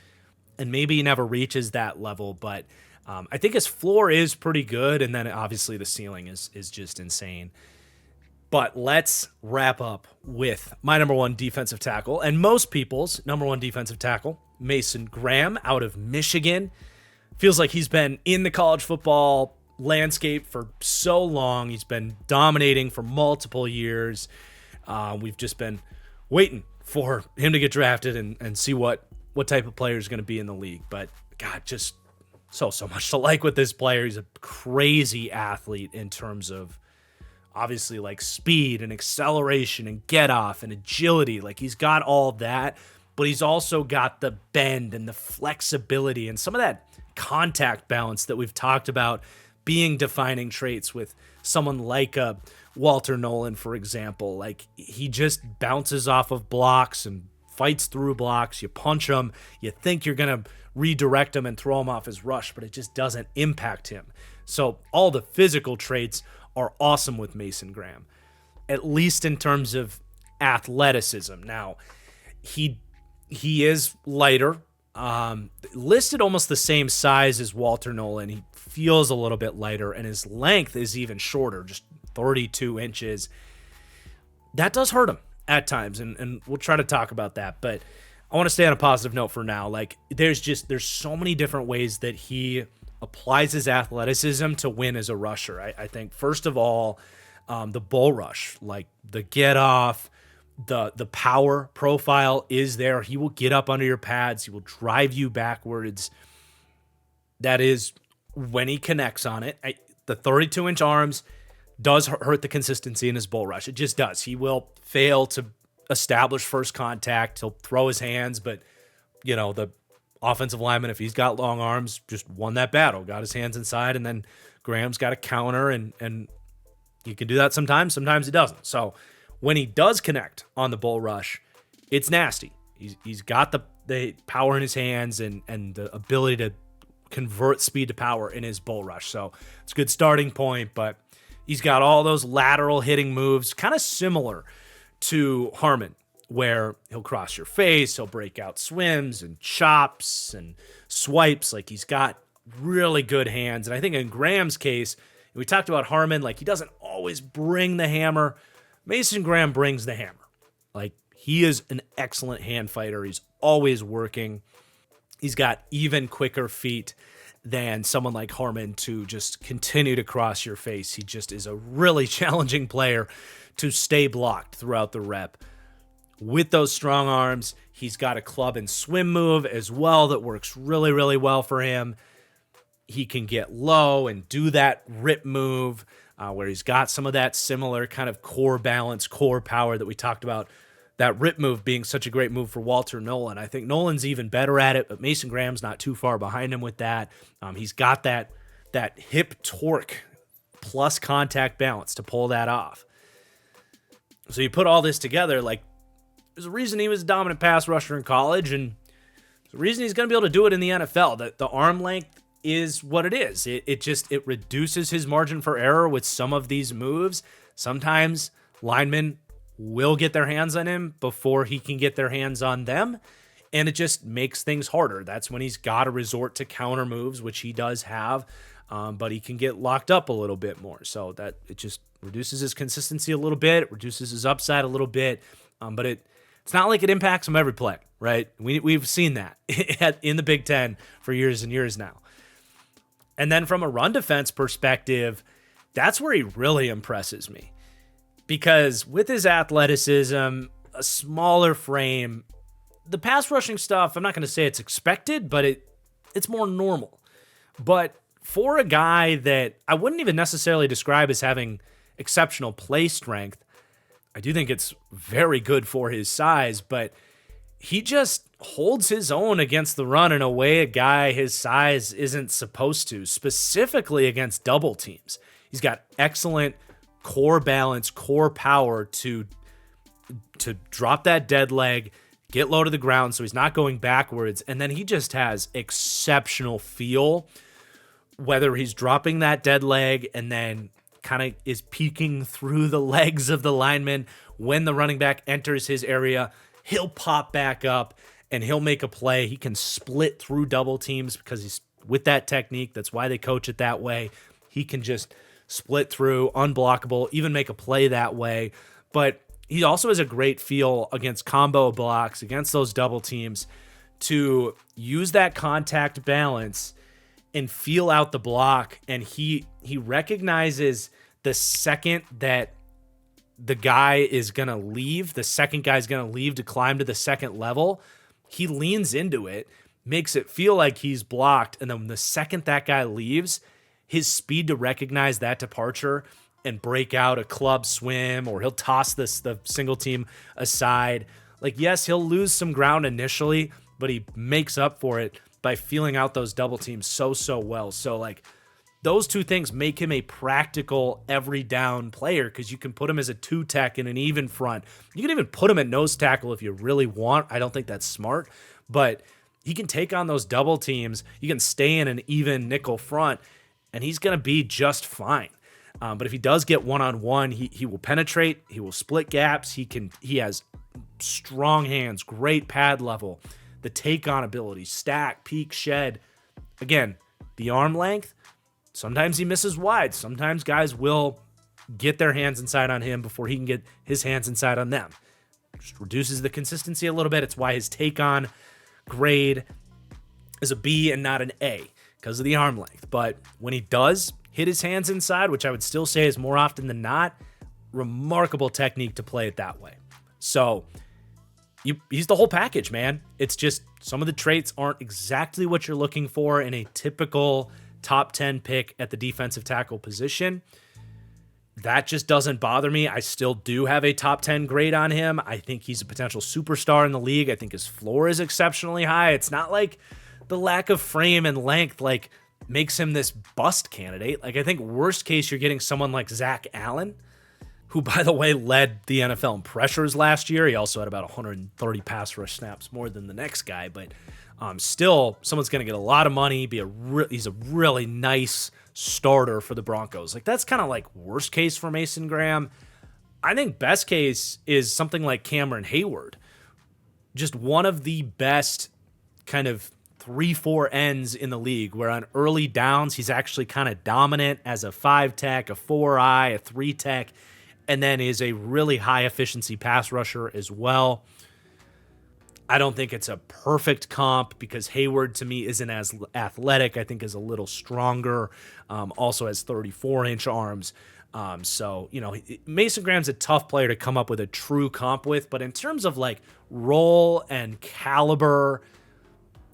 and maybe he never reaches that level, but I think his floor is pretty good, and then obviously the ceiling is just insane. But let's wrap up with my number one defensive tackle, and most people's number one defensive tackle, Mason Graham out of Michigan. Feels like he's been in the college football landscape for so long. He's been dominating for multiple years. We've just been waiting for him to get drafted and see what type of player is going to be in the league. But God, just so much to like with this player. He's a crazy athlete in terms of obviously speed and acceleration and Getoff and agility. He's got all that, but he's also got the bend and the flexibility and some of that contact balance that we've talked about being defining traits with someone like a Walter Nolen, for example. He just bounces off of blocks and fights through blocks. You punch him, you think you're going to redirect him and throw him off his rush, but it just doesn't impact him. So all the physical traits are awesome with Mason Graham, at least in terms of athleticism. Now, he is lighter, listed almost the same size as Walter Nolen. He feels a little bit lighter, and his length is even shorter, just 32 inches. That does hurt him at times, and we'll try to talk about that, but I want to stay on a positive note for now. There's so many different ways that he applies his athleticism to win as a rusher. I think, first of all, the bull rush, the get off, the power profile is there. He will get up under your pads. He will drive you backwards. That is when he connects on it. The 32-inch arms does hurt the consistency in his bull rush. It just does. He will fail to establish first contact. He'll throw his hands, but the offensive lineman, if he's got long arms, just won that battle, got his hands inside, and then Graham's got a counter, and he can do that sometimes he doesn't. So when he does connect on the bull rush, it's nasty. He's got the power in his hands and the ability to convert speed to power in his bull rush. So it's a good starting point, but he's got all those lateral hitting moves, kind of similar to Harmon where he'll cross your face, he'll break out swims and chops and swipes. Like, he's got really good hands. And I think in Graham's case, we talked about Harmon, like, he doesn't always bring the hammer. Mason Graham brings the hammer. Like, he is an excellent hand fighter. He's always working. He's got even quicker feet than someone like Harmon to just continue to cross your face. He just is a really challenging player to stay blocked throughout the rep. With those strong arms, he's got a club and swim move as well that works really, really well for him. He can get low and do that rip move where he's got some of that similar kind of core balance, core power that we talked about. That rip move being such a great move for Walter Nolan. I think Nolan's even better at it, but Mason Graham's not too far behind him with that. He's got that hip torque plus contact balance to pull that off. So you put all this together, like, there's a reason he was a dominant pass rusher in college, and there's a reason he's going to be able to do it in the NFL. The arm length is what it is. It reduces his margin for error with some of these moves. Sometimes linemen will get their hands on him before he can get their hands on them, and it just makes things harder. That's when he's got to resort to counter moves, which he does have, but he can get locked up a little bit more. So that it just reduces his consistency a little bit, it reduces his upside a little bit, but it's not like it impacts him every play, right? We've seen that in the Big Ten for years and years now. And then from a run defense perspective, that's where he really impresses me. Because with his athleticism, a smaller frame, the pass rushing stuff, I'm not going to say it's expected, but it's more normal. But for a guy that I wouldn't even necessarily describe as having exceptional play strength, I do think it's very good for his size, but he just holds his own against the run in a way a guy his size isn't supposed to, specifically against double teams. He's got excellent core balance, core power to drop that dead leg, get low to the ground so he's not going backwards, and then he just has exceptional feel, whether he's dropping that dead leg and then kind of is peeking through the legs of the lineman. When the running back enters his area, he'll pop back up and he'll make a play. He can split through double teams because he's with that technique. That's why they coach it that way. He can just split through, unblockable, even make a play that way. But he also has a great feel against combo blocks, against those double teams, to use that contact balance and feel out the block. And he recognizes the second that the guy is going to leave, the second guy's going to leave to climb to the second level, he leans into it, makes it feel like he's blocked, and then the second that guy leaves, his speed to recognize that departure and break out a club swim, or he'll toss the single team aside. Like, yes, he'll lose some ground initially, but he makes up for it by feeling out those double teams so well. So, like, those two things make him a practical every down player, because you can put him as a two tech in an even front. You can even put him at nose tackle if you really want. I don't think that's smart, but he can take on those double teams. You can stay in an even nickel front, and he's going to be just fine. But if he does get one-on-one, he will penetrate. He will split gaps. He has strong hands, great pad level, the take-on ability, stack, peek, shed. Again, the arm length. Sometimes he misses wide. Sometimes guys will get their hands inside on him before he can get his hands inside on them. Just reduces the consistency a little bit. It's why his take-on grade is a B and not an A, because of the arm length. But when he does hit his hands inside, which I would still say is more often than not, remarkable technique to play it that way. So he's the whole package, man. It's just some of the traits aren't exactly what you're looking for in a typical top 10 pick at the defensive tackle position. That just doesn't bother me. I still do have a top 10 grade on him. I think he's a potential superstar in the league. I think his floor is exceptionally high. It's not like the lack of frame and length like makes him this bust candidate. Like, I think worst case, you're getting someone like Zach Allen, who, by the way, led the NFL in pressures last year. He also had about 130 pass rush snaps more than the next guy, but still, someone's going to get a lot of money, he's a really nice starter for the Broncos. Like, that's kind of like worst case for Mason Graham. I think best case is something like Cameron Hayward. Just one of the best kind of 3-4 ends in the league, where on early downs, he's actually kind of dominant as a 5-tech, a 4-eye, a 3-tech, and then is a really high efficiency pass rusher as well. I don't think it's a perfect comp because Hayward to me isn't as athletic. I think is a little stronger. Also has 34-inch arms. So, you know, Mason Graham's a tough player to come up with a true comp with, but in terms of like role and caliber,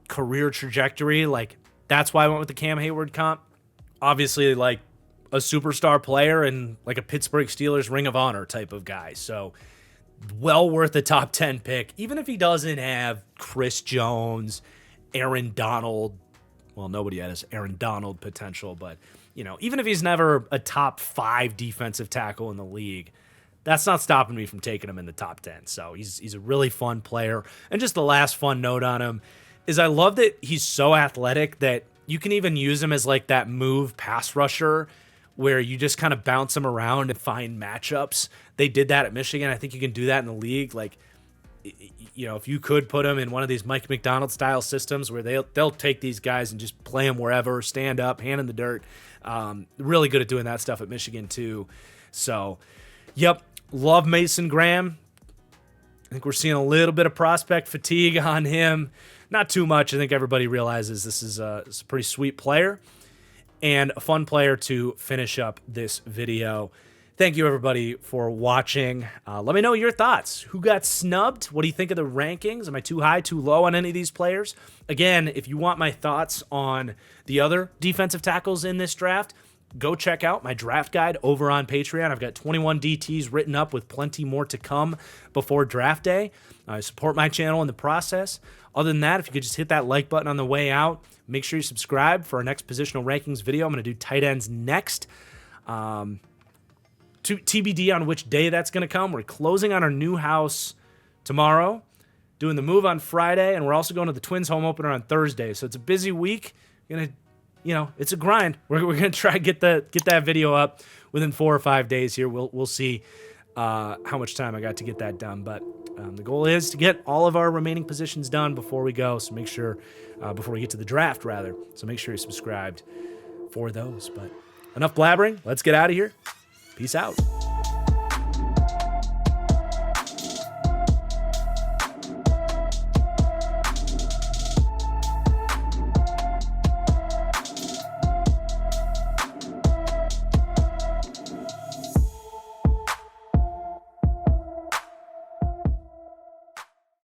career trajectory, like that's why I went with the Cam Hayward comp. Obviously, like a superstar player and like a Pittsburgh Steelers Ring of Honor type of guy. So well worth a top 10 pick, even if he doesn't have Chris Jones, Aaron Donald. Well, nobody has Aaron Donald potential, but you know, even if he's never a top 5 defensive tackle in the league, that's not stopping me from taking him in the top 10. So he's a really fun player. And just the last fun note on him is I love that he's so athletic that you can even use him as like that move pass rusher where you just kind of bounce him around and find matchups. They did that at Michigan. I think you can do that in the league. Like, you know, if you could put him in one of these Mike McDonald style systems where they'll take these guys and just play them wherever, stand up, hand in the dirt. Really good at doing that stuff at Michigan too. So, yep, love Mason Graham. I think we're seeing a little bit of prospect fatigue on him. Not too much. I think everybody realizes this is a pretty sweet player and a fun player to finish up this video. Thank you, everybody, for watching. Let me know your thoughts. Who got snubbed? What do you think of the rankings? Am I too high, too low on any of these players? Again, if you want my thoughts on the other defensive tackles in this draft, go check out my draft guide over on Patreon. I've got 21 DTs written up with plenty more to come before draft day. I support my channel in the process. Other than that, if you could just hit that like button on the way out, make sure you subscribe for our next positional rankings video. I'm going to do tight ends next. To TBD on which day that's going to come. We're closing on our new house tomorrow, doing the move on Friday, and we're also going to the Twins home opener on Thursday. So it's a busy week. It's a grind. We're going to try to get that video up within 4 or 5 days here. We'll see how much time I got to get that done. But the goal is to get all of our remaining positions done before we go. So make sure, before we get to the draft, rather. So make sure you're subscribed for those. But enough blabbering. Let's get out of here. Peace out.